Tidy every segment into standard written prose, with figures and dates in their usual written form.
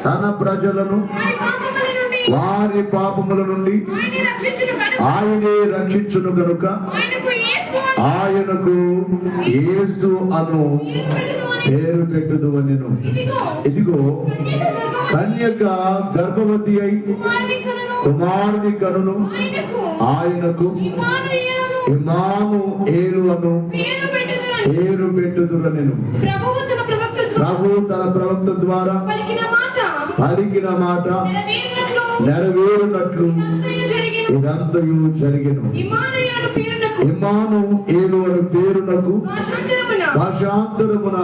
తన ప్రజలను వారి పాపముల నుండి ఆయనే రక్షించును గనుక ఆయనకు యేసు అను పేరు పెట్టుదు అనెను. ఇదిగో కన్యక గర్భవతి అయి కుమారుని కనును, ఆయనకు ఇమ్మానుయేలు అను పేరు పెట్టుదురనెను. ప్రభువు తన ప్రవక్త ద్వారా పలికిన మాట నెరవేరునట్లు ఇదంతయు జరిగెను. ఇమ్మానుయేలు అను పేరునకు భాషాంతరమున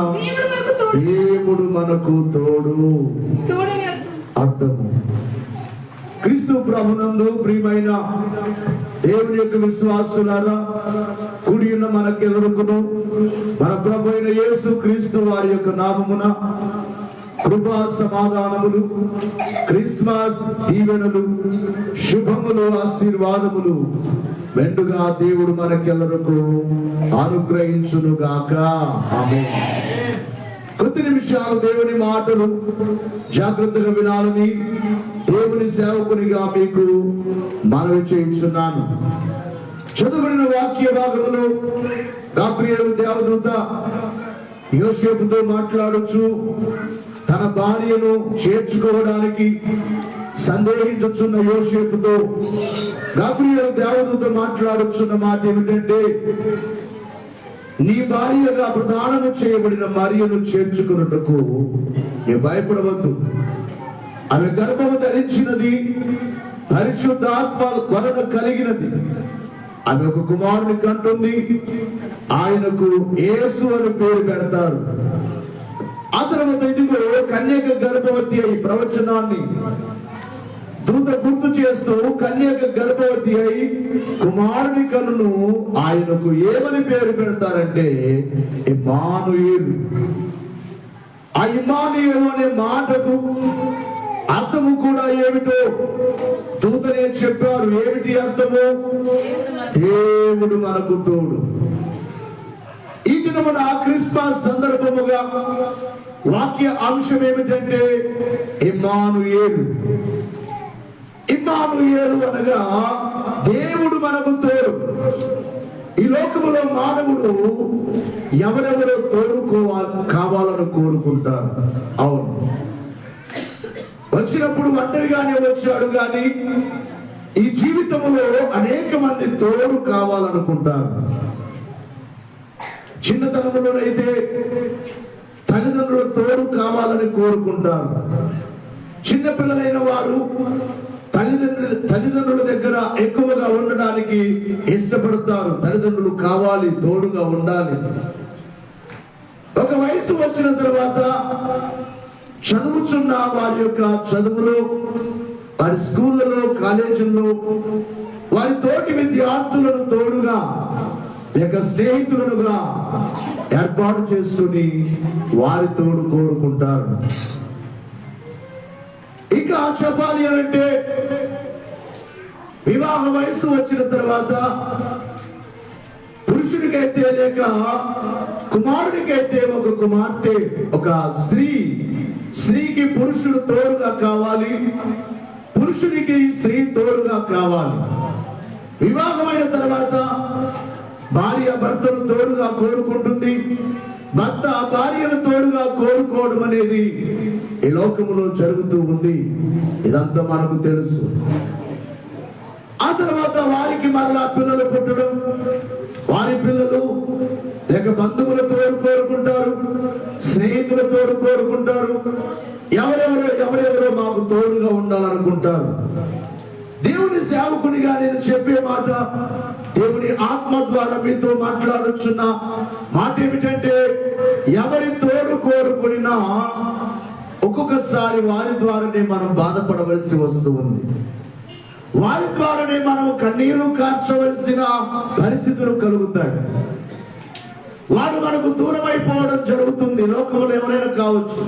దేవుడు మనకు తోడు అర్థము. క్రీస్తు ప్రభునందు ప్రియమైన దేవుని యొక్క విశ్వాసులారా, కూడి ఉన్న మనకెల్లరుకును మన ప్రభు అయిన యేసు క్రీస్తు వారి యొక్క నామమున కృపా సమాధానములు, క్రిస్మస్ దీవెనలు, శుభములు, ఆశీర్వాదములు మెండుగా దేవుడు మనకెల్లరకు అనుగ్రహించును గాక. ఆమేన్. కొద్ది నిమిషాలు దేవుని మాటలు జాగ్రత్తగా వినాలని దేవుని సేవకునిగా మీకు మనవి చేయించున్నాను. చదువుబడిన వాక్య భాగంలో గాబ్రియేలు దేవదూత యోసేపుతో మాట్లాడొచ్చు తన భార్యను చేర్చుకోవడానికి సందేహించుచున్న యోసేపుతో గాబ్రియేలు దేవదూత మాట్లాడుచున్న మాట ఏమిటంటే, నీ భార్యగా ప్రదానము చేయబడిన మరియను చేర్చుకున్నట్టుకు నీ భయపడవద్దు. ఆమె గర్భము ధరించినది పరిశుద్ధాత్మ వలన కలిగినది. ఆమె ఒక కుమారుని కంటుంది, ఆయనకు యేసు అని పేరు పెడతారు. ఆ తర్వాత ఇదిగో కన్యక గర్భవతి అయి ప్రవచనాన్ని దూత గుర్తు చేస్తూ కన్యక గర్భవతి అయి కుమారుని కనును, ఆయనకు ఏమని పేరు పెడతారంటే ఇమ్మానుయేలు. ఆ ఇమ్మానుయేలు అనే మాటకు అర్థము కూడా ఏమిటో దూతనే చెప్పారు. ఏమిటి అర్థము? దేవుడు మనకు తోడు. ఈ దినమున క్రిస్మస్ సందర్భముగా వాక్య అంశం ఏమిటంటే ఇమ్మానుయేలు. ఇమ్మానుయేలు అనగా దేవుడు మనకు తోడు. ఈ లోకములో మానవుడు ఎవరెవరో కావాలని కోరుకుంటారు. అవును, వచ్చినప్పుడు ఒంటరిగానే వచ్చాడు, కానీ ఈ జీవితంలో అనేక మంది తోడు కావాలనుకుంటారు. చిన్నతనంలోనైతే తల్లిదండ్రుల తోడు కావాలని కోరుకుంటారు. చిన్నపిల్లలైన వారు తల్లిదండ్రుల దగ్గర ఎక్కువగా ఉండడానికి ఇష్టపడతారు. తల్లిదండ్రులు కావాలి, తోడుగా ఉండాలి. ఒక వయసు వచ్చిన తర్వాత చదువుచున్న వారి యొక్క చదువులో, వారి స్కూళ్ళలో, కాలేజీల్లో వారి తోటి విద్యార్థులను తోడుగా లేక స్నేహితులుగా ఏర్పాటు చేసుకుని వారి తోడు కోరుకుంటారు. ఇంకా చెప్పాలి అంటే వివాహ వయసు వచ్చిన తర్వాత పురుషుడికైతే లేక కుమారుడికైతే ఒక కుమార్తె, ఒక స్త్రీకి పురుషుడు తోడుగా కావాలి, పురుషుడికి స్త్రీ తోడుగా కావాలి. వివాహమైన తర్వాత భార్య భర్తను తోడుగా కోరుకుంటుంది, భర్త భార్యను తోడుగా కోరుకోవడం అనేది ఈ లోకములో జరుగుతూ ఉంది. ఇదంతా మనకు తెలుసు. ఆ తర్వాత వారికి మరలా పిల్లలు పుట్టడం, వారి పిల్లలు లేక బంధువుల తోడు కోరుకుంటారు, స్నేహితుల తోడు కోరుకుంటారు, ఎవరెవరో మాకు తోడుగా ఉండాలనుకుంటారు. దేవుని సేవకునిగా నేను చెప్పే మాట, దేవుని ఆత్మ ద్వారా మీతో మాట్లాడుచున్న మాట ఏమిటంటే, ఎవరి తోడు కోరుకున్నా ఒక్కొక్కసారి వారి ద్వారానే మనం బాధపడవలసి వస్తూ ఉంది. వారి ద్వారానే మనం కన్నీరు కార్చవలసిన పరిస్థితులు కలుగుతాయి. వాడు మనకు దూరం అయిపోవడం జరుగుతుంది. లోకంలో ఎవరైనా కావచ్చు,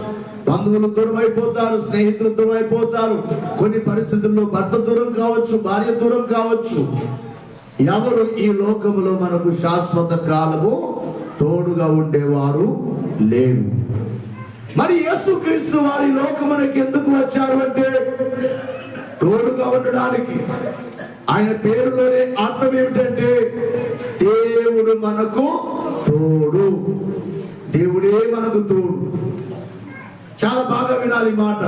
బంధువులు దూరం అయిపోతారు, స్నేహితులు దూరం అయిపోతారు, కొన్ని పరిస్థితుల్లో భర్త దూరం కావచ్చు, భార్య దూరం కావచ్చు. ఎవరు ఈ లోకములో మనకు శాశ్వత కాలము తోడుగా ఉండేవారు లేరు. మరి యేసుక్రీస్తు వారి లోకమునకు ఎందుకు వచ్చారు అంటే తోడుగా ఉండడానికి. ఆయన పేరులోనే అర్థం ఏమిటంటే దేవుడు మనకు తోడు, దేవుడే మనకు తోడు. చాలా బాగా వినాలి మాట.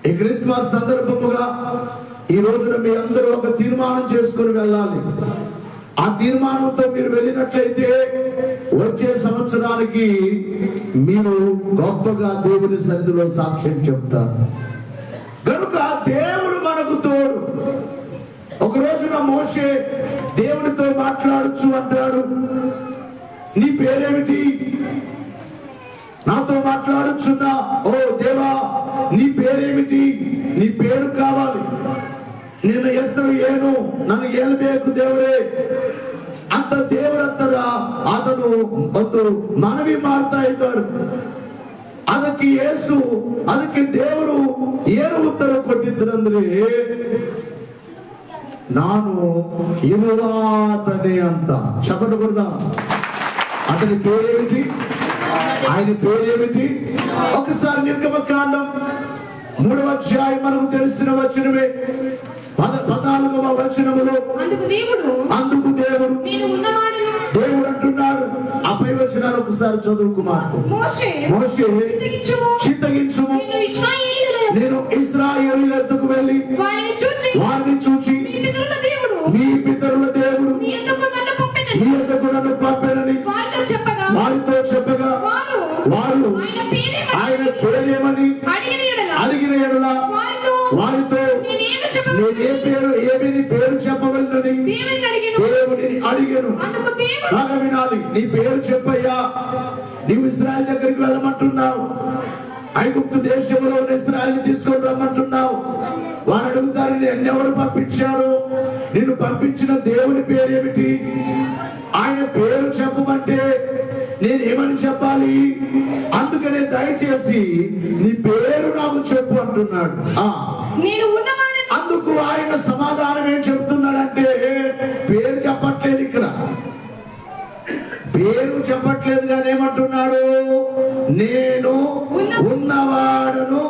ఈ క్రిస్మస్ సందర్భముగా ఈ రోజున మీ అందరూ ఒక తీర్మానం చేసుకుని వెళ్ళాలి. ఆ తీర్మానంతో మీరు వెళ్ళినట్లయితే వచ్చే సంవత్సరానికి మీరు గొప్పగా దేవుని సన్నిధిలో సాక్ష్యం చెప్తారు. కనుక దేవుడు మనకు తోడు. ఒక రోజున మోషే దేవునితో మాట్లాడచ్చు అంటాడు, నీ పేరేమిటి? నాతో మాట్లాడుచున్నా, ఓ దేవా నీ పేరేమిటి? నీ పేరు కావాలి. నేను ಹೆಸರು ಏನು? ನನಗೆ ಹೇಳಬೇಕು ದೇವರೇ ಅಂತ ದೇವರ ಹತ್ರ ಅದನ್ನು ಒಂದು ಮನವಿ ಮಾಡ್ತಾ ಇದ್ದರು. ಅದಕ್ಕೆ ದೇವರು ಏನು ಉತ್ತರ ಕೊಟ್ಟಿದ್ದರಂದ್ರೆ, ನಾನು ಇರುವಾತನೇ ಅಂತ. చప్పట్లు కొడదాం. అతని పేరేమిటి? ఆయన పేరేమిటి? ఒకసారి నిర్గమకాండం 3వ అధ్యాయం మనకు తెలిసిన వచనమే 14వ వచనములో అందుకు దేవుడు దేవుడు అంటున్నాడు. ఆ పై వచనాలు ఒకసారి చదువుకున్నాడు. మోషే చిత్తగించుము, నేను ఇశ్రాయేలీయుల వద్దకు వెళ్ళి వారిని చూచి మీ పితరుల దేవుడు మీ యొద్దకు నన్ను పంపెనని వారితో చెప్పగా వారు ఆయన పేరేమని అడిగిన యెడల వారితో ఏమని పేరు చెప్పవలనని దేవుడిని అడిగాను. బాగా వినాలి. నీ పేరు చెప్పయ్యా. నీవు ఇశ్రాయేలు దగ్గరికి వెళ్ళమంటున్నావు. ఐగుప్తు దేశంలో ఇశ్రాయేలు తీసుకొని రమ్మంటున్నావు. వారు అడుగుతారు, ఎన్నెవరు పంపించారు? నిన్ను పంపించిన దేవుని పేరేమిటి? ఆయన పేరు చెప్పమంటే నేనేమని చెప్పాలి? అందుకనే దయచేసి నీ పేరు నాకు చెప్పు అంటున్నాడు. అందుకు ఆయన సమాధానం ఏం చెప్తున్నాడంటే, పేరు చెప్పట్లేదు. ఇక్కడ పేరు చెప్పట్లేదు కానీ ఏమంటున్నాడు? నేను ఉన్నవాడను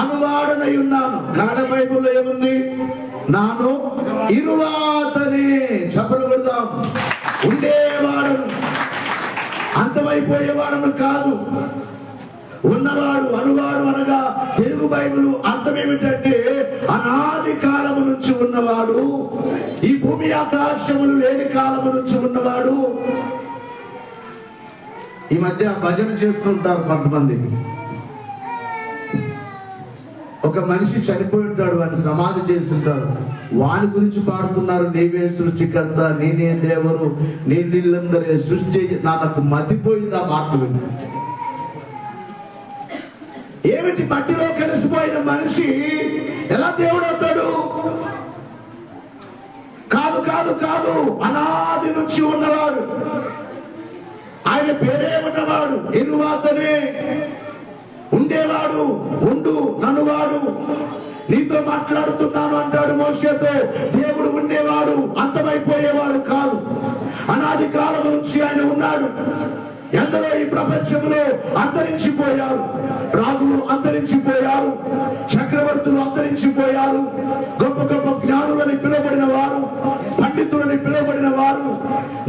అనువాడనై ఉన్నాను. కన్నడ బైబిల్లో ఏముంది? నాను ఇరువాతనే. చెప్పలు కొడదాం. ఉండేవాడను, అంతమైపోయేవాడను కాదు. ఉన్నవాడు అనువాడు అనగా తెలుగు బైబిల్ అర్థం ఏమిటంటే అనాది కాలము నుంచి ఉన్నవాడు, ఈ భూమి ఆకాశములు లేని కాలము నుంచి ఉన్నవాడు. ఈ మధ్య భజన చేస్తుంటారు కొంతమంది. ఒక మనిషి చనిపోయి ఉంటాడు, వాడిని సమాధి చేస్తుంటారు. వాని గురించి పాడుతున్నారు, నీవే సృష్టికర్త, నేనే దేవుడు, నీ నీళ్ళందరే సృష్టి. నాకు మతిపోయింది ఆ మాటలు విని. ఏమిటి? మట్టిలో కలిసిపోయిన మనిషి ఎలా దేవుడు అవుతాడు? కాదు కాదు కాదు, అనాది నుంచి ఉన్నవాడు. ఆయన పేరే ఉన్నవాడు, ఇరువాతనే. ఉండేవాడు, ఉండు నన్నువాడు, నీతో మాట్లాడుతున్నాను అంటాడు మోషేతో. దేవుడు ఉండేవాడు, అంతమైపోయేవాడు కాదు. అనాది కాలం నుంచి ఆయన ఉన్నాడు. ఎందరో ఈ ప్రపంచంలో అంతరించిపోయారు. రాజులు అంతరించిపోయారు, చక్రవర్తులు అంతరించిపోయారు, గొప్ప గొప్ప జ్ఞానులని పిలువబడిన వారు, పండితులని పిలువబడిన వారు,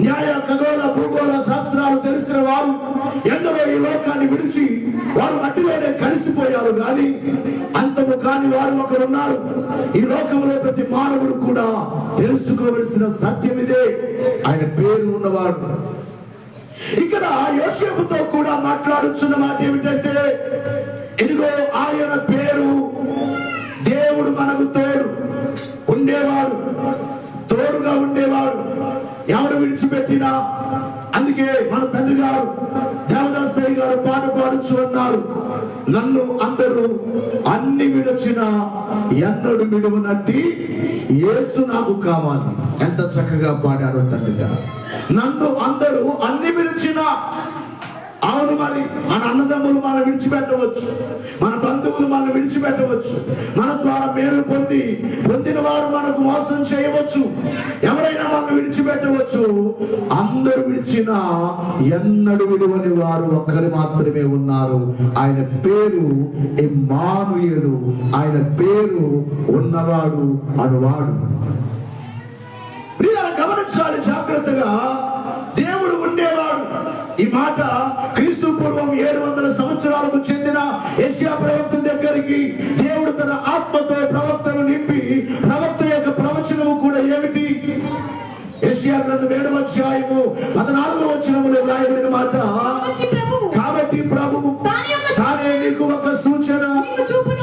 న్యాయ ఖగోళ భూగోళ శాస్త్రాలు తెలిసిన వారు ఎందరో ఈ లోకాన్ని విడిచి వారు మట్టిలోనే కలిసిపోయారు. కానీ అంతము కాని వారు ఒకరున్నారు. ఈ లోకంలో ప్రతి మానవుడు కూడా తెలుసుకోవలసిన సత్యం ఇదే. ఆయన పేరు ఉన్నవాడు. ఇక్కడ యోసేపుతో కూడా మాట్లాడుతున్న మాట ఏమిటంటే, ఇదిగో ఆయన పేరు దేవుడు మనకు తోడు ఉండేవాడు, తోడుగా ఉండేవాడు. ఎవరు విడిచిపెట్టినా. అందుకే మన తండ్రి గారు దేవదాసయ్య గారు పాట పాడుచు అన్నారు, నన్ను అందరూ అన్ని విడచిన ఎన్నడు విడువనట్టి యేసు నాకు కావాలి. ఎంత చక్కగా పాడారో తండ్రి గారు. నన్ను అందరూ అన్ని విడిచిన. అవును, మరి మన అన్నదమ్ములు మనం విడిచిపెట్టవచ్చు, మన బంధువులు మనం విడిచిపెట్టవచ్చు, మన ద్వారా మేలు పొందిన వారు మనకు మోసం చేయవచ్చు, ఎవరైనా మనం విడిచిపెట్టవచ్చు. అందరూ విడిచినా ఎన్నడూ విడువని వారు ఒక్కరు మాత్రమే ఉన్నారు. ఆయన పేరు ఇమ్మానుయేలు. ఆయన పేరు ఉన్నవాడు అనువాడు. ప్రియులారా, గమనించాలి జాగ్రత్తగా. దేవుడు ఉండేవాడు. ఈ మాట క్రీస్తు పూర్వం 700 సంవత్సరాలకు చెందిన యెషయా ప్రవక్త దగ్గరికి దేవుడు తన ఆత్మతో ప్రవక్తను నింపి, ప్రవక్త యొక్క ప్రవచనము కూడా ఏమిటి? యెషయా గ్రంథం 7వ అధ్యాయము 14వ వచనములో రాయబడిన మాట, కాబట్టి ప్రభువు తానే నీకు ఒక సూచన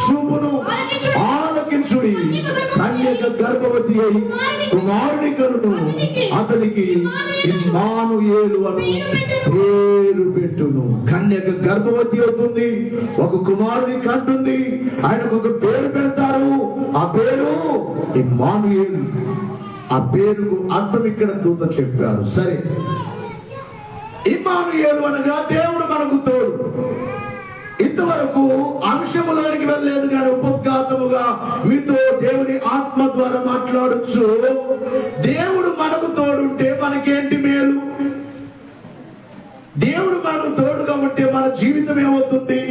చూపును, ఆలకించుడి. కన్యక గర్భవతి అయి కుమారుని కనును, అతనికి ఇమ్మానుయేలు అని పేరు పెట్టును. కన్యక గర్భవతి అవుతుంది, ఒక కుమారుని కంటుంది, ఆయనకు ఒక పేరు పెడతారు. ఆ పేరు ఇమ్మానుయేలు. ఆ పేరుకు అర్థం ఇక్కడ దూత చెప్పారు. సరే, ఇమ్మానుయేలు అనగా దేవుడు మనకు తోడు. ఇంతవరకు అంశములోనికి వెళ్ళలేదు కానీ ఉపఘాతముగా మీతో దేవుని ఆత్మ ద్వారా మాట్లాడొచ్చు. దేవుడు మనకు తోడుంటే మనకేంటి మేలు? దేవుడు మనకు తోడుగా ఉంటే మన జీవితం ఏమవుతుంది?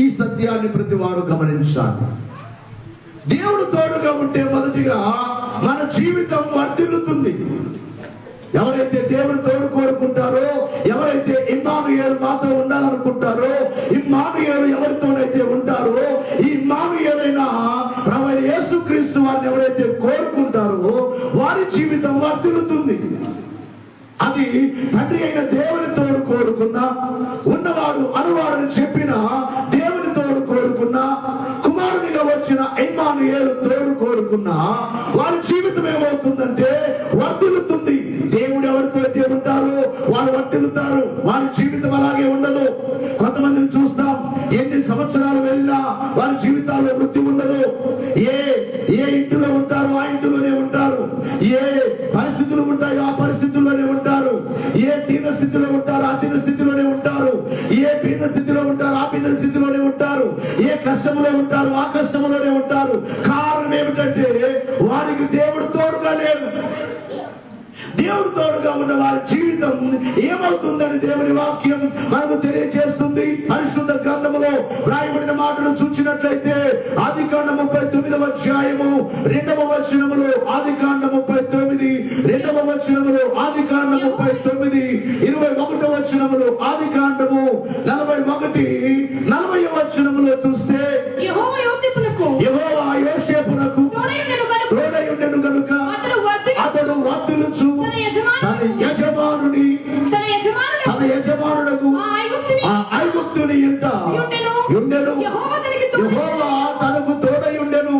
ఈ సత్యాన్ని ప్రతి వారు గమనించాలి. దేవుడు తోడుగా ఉంటే మొదటిగా మన జీవితం వర్ధిల్లుతుంది. ఎవరైతే దేవుడు తోడు కోరుకుంటారో, ఎవరైతే ఇమ్మానుయేలు మాతో ఉండాలనుకుంటారో, ఇమ్మానుయేలు ఎవరితోనైతే ఉంటారో, ఈ ఇమ్మానుయేలైన ప్రభువైన యేసుక్రీస్తు వారిని ఎవరైతే కోరుకుంటారో వారి జీవితం వర్ధిల్లుతుంది. అది తండ్రి అయిన దేవుని తోడు కోరుకున్నా, ఉన్నవాడు అనువాడని చెప్పిన దేవుని తోడు కోరుకున్నా, కుమారునిగా వచ్చిన ఇమ్మానుయేలు తోడు కోరుకున్నా, వారి జీవితం ఏమవుతుందంటే వర్ధిల్లుతుంది. దేవుడు ఎవరితో అయితే ఉంటారో వారు వర్ధిల్లుతారు. వారి జీవితం అలాగే ఉండదు. కొంతమందిని చూస్తాం, ఎన్ని సంవత్సరాలు వెళ్ళినా వారి జీవితాల్లో వృద్ధి ఉండదు. ఏ ఇంటిలో ఉంటారో ఆ ఇంటిలోనే ఉంటారు. ఏ పరిస్థితులు ఉంటాయో ఆ పరిస్థితుల్లోనే ఉంటారు. ఏ దీన స్థితిలో ఉంటారో ఆ దీన స్థితిలోనే ఉంటారు. ఏ బీద స్థితిలో ఉంటారో ఆ బీద స్థితిలోనే ఉంటారు. ఏ కష్టంలో ఉంటారో ఆ కష్టంలోనే ఉంటారు. కారణం ఏమిటంటే వారికి దేవుడు తోడుగా లేడు. దేవుడు తోడుగా ఉన్న వారి జీవితం ఏమవుతుందని దేవుని వాక్యం మనకు తెలియజేస్తుంది. పరిశుద్ధ గ్రంథములో రాయబడిన మాటలు చూసినట్లయితే ఆదికాండం 39వ అధ్యాయము 2వ వచనములో, ఆదికాండం 39 2వ వచనములో, ఆదికాండం 39 21వ వచనములో, ఆదికాండము 41 40వ వచనములో చూస్తే యెహోవా యోసేపునకు తోడయుండెను గనుక అతడు వర్ధిల్లుచు తన యజమానులకు ఆ ఐగుప్తుని ఇంట యుండెను. యెహోవా తనకు తోడయుండెను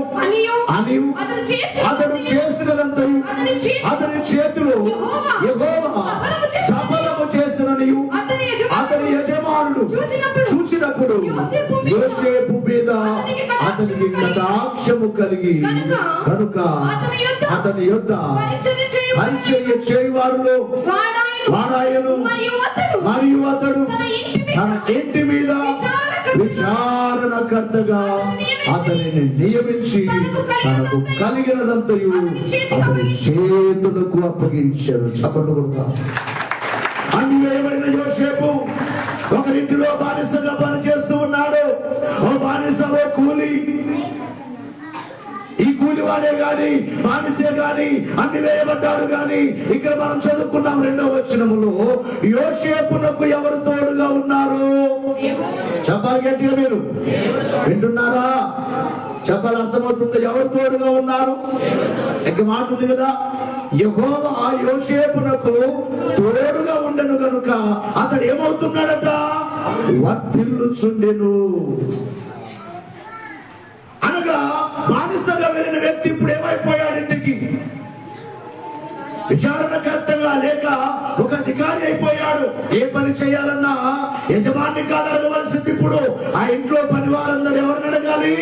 అని అతడు చేసినదంతయు అతని చేతిలో యెహోవా సఫలము చేసిననియు అతని యజమానుడు చూచినప్పుడు యోసేపు మీద అతనికి కటాక్షము కలిగి కనుక అతని యొద్ద పరిచర్య చేయవారులో వాడాయను. మరియు అతడు తన ఇంటి మీద విచారణకర్తగా అతనిని నియమించి తనకు కలిగినదంతయు అతని చేతులకు అప్పగించారు. చప్పట్లు కొడతాం. అన్ని వేయబడిన యోసేపు ఒకరింటిలో బానిసగా పనిచేస్తూ ఉన్నాడు. ఓ బానిసలో కూలి. ఈ కూలివాడే గాని బానిసే గాని అన్ని వేయబడ్డాడు. గాని ఇక్కడ మనం చదువుకున్నాం 2వ వచనములో యోసేపునకు ఎవరు తోడుగా ఉన్నారు? చెప్పాలి గట్టిగా, మీరు వింటున్నారా? చెప్పాలి, అర్థమవుతుంది. ఎవరు తోడుగా ఉన్నారు? ఇంక మాట ఉంది కదా, యెహోవా యోసేపునకు తోడుగా ఉండను గనుక అతడు ఏమవుతున్నాడట? వర్ధిల్లుచుండెను. అనగా బానిసగా వెళ్ళిన వ్యక్తి ఇప్పుడు ఏమైపోయాడు? ఇంటికి విచారణకర్తగా లేక ఒక అధికారి అయిపోయాడు. ఏ పని చేయాలన్నా యజమాని కాదు అడగవలసింది. ఇప్పుడు ఆ ఇంట్లో పని వారందరూ ఎవరిని అడగాలి?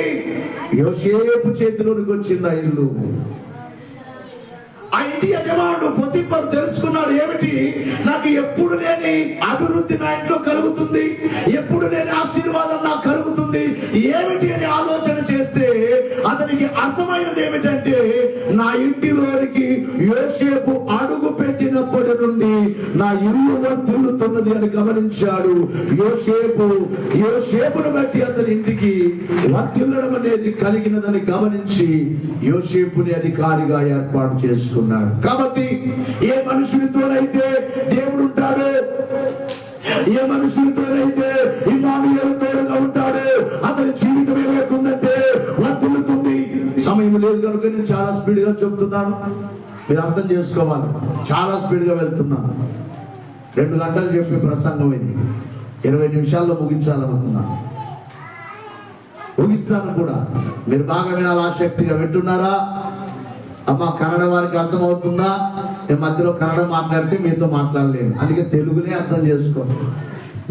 యోసేపు చేతిలోనికి వచ్చింది ఆ ఇల్లు. ఆ ఇంటి యజమానుడు పొతిఫరు తెలుసుకున్నాడు. ఏమిటి? నాకు ఎప్పుడు లేని అభివృద్ధి నా ఇంట్లో కలుగుతుంది, ఎప్పుడు లేని ఆశీర్వాదం నాకు కలుగుతుంది, ఏమిటి అని ఆలోచన చేస్తే అతనికి అర్థమైనది ఏమిటంటే, నా ఇంటిలోనికి యోసేపు అడుగు పెట్టినప్పటి నుండి నా ఇల్లు వర్ధిల్లుతున్నది అని గమనించాడు. యోసేపును బట్టి అతని ఇంటికి వర్ధిల్లడం అనేది కలిగినదని గమనించి యోసేపుని అధికారిగా ఏర్పాటు చేసుకున్నాడు. కాబట్టి ఏ మనుషునితోనైతే దేవుడు ఉంటాడో, ఏ మనుషులతోనైతే ఇమ్మానుయేలు తోడుగా ఉంటాడో, అతని జీవితం ఏమవుతుందంటే వర్ధిల్లుతుంది. సమయం లేదు కనుక నేను చాలా స్పీడ్ గా చెప్తున్నాను, మీరు అర్థం చేసుకోవాలి. చాలా స్పీడ్ గా వెళ్తున్నాను. 2 గంటలు చెప్పే ప్రసంగం ఇది 20 నిమిషాల్లో ముగించాలనుకున్నాను. ముగిస్తాను కూడా. మీరు బాగా వినాలి, ఆసక్తిగా వింటున్నారా? అమ్మా, కన్నడ వారికి అర్థమవుతుందా? నేను మధ్యలో కన్నడ మాట్లాడితే మీతో మాట్లాడలేను, అందుకే తెలుగునే అర్థం చేసుకోండి.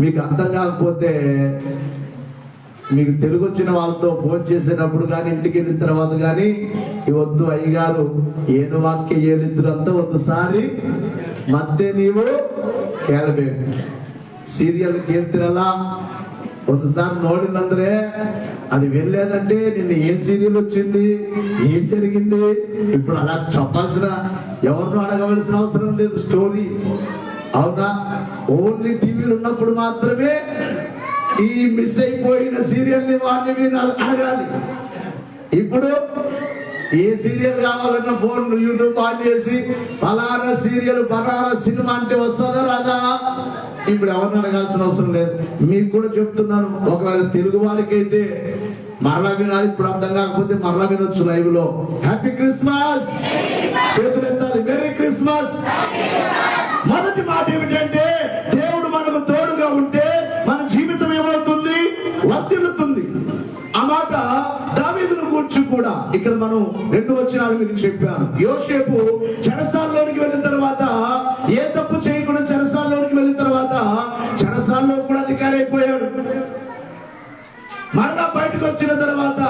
మీకు అర్థం కాకపోతే మీకు తెలుగు వచ్చిన వాళ్ళతో ఫోన్ చేసేటప్పుడు కానీ ఇంటికి వెళ్ళిన తర్వాత కానీ వద్దు అయ్యగారు ఏను వాక్య ఏలిద్దరు అంతా ఒకసారి మధ్య నీవు కేಳಬೇಕು. సీరియల్ కీర్తిరలా ఒకసారి నోడినందరే అది వెళ్ళలేదంటే నిన్న ఏం సీరియల్ వచ్చింది, ఏం జరిగింది, ఇప్పుడు అలా చెప్పాల్సిన ఎవరినో అడగవలసిన అవసరం లేదు. స్టోరీ అవునా? ఓన్లీ టీవీలు ఉన్నప్పుడు మాత్రమే ఈ మిస్ అయిపోయిన సీరియల్ ని వాడిని మీరు అడగాలి. ఇప్పుడు ఏ సీరియల్ కావాలన్నా ఫోన్ యూట్యూబ్ ఆన్ చేసి ఫలానా సీరియల్ ఫలానా సినిమా అంటే వస్తుందా రాదా? ఇప్పుడు ఎవరిని అడగాల్సిన అవసరం లేదు. మీకు కూడా చెప్తున్నాను, ఒకవేళ తెలుగు వారికి అయితే మరలా వినాలి. ఇప్పుడు అర్థం కాకపోతే మరలా వినొచ్చు లైవ్ లో. హ్యాపీ క్రిస్మస్, చేతులు ఎత్తాలి. Merry Christmas. మొదటి మాట ఏమిటంటే, దేవుడు మనకు తోడుగా ఉంటే మన జీవితం ఏమవుతుంది? వర్ధిల్లుతుంది. ఆ మాట దావీదును గూర్చి కూడా ఇక్కడ మనం 2 వచనాలు మీకు చెప్పాను. యోసేపు చెరసాలలోనికి వెళ్ళిన తర్వాత, ఏ తప్పు చేయకుండా చెరసాలలోనికి వెళ్ళిన తర్వాత చెరసాలలో కూడా అధికారి అయిపోయాడు. మరలా బయటకు వచ్చిన తర్వాత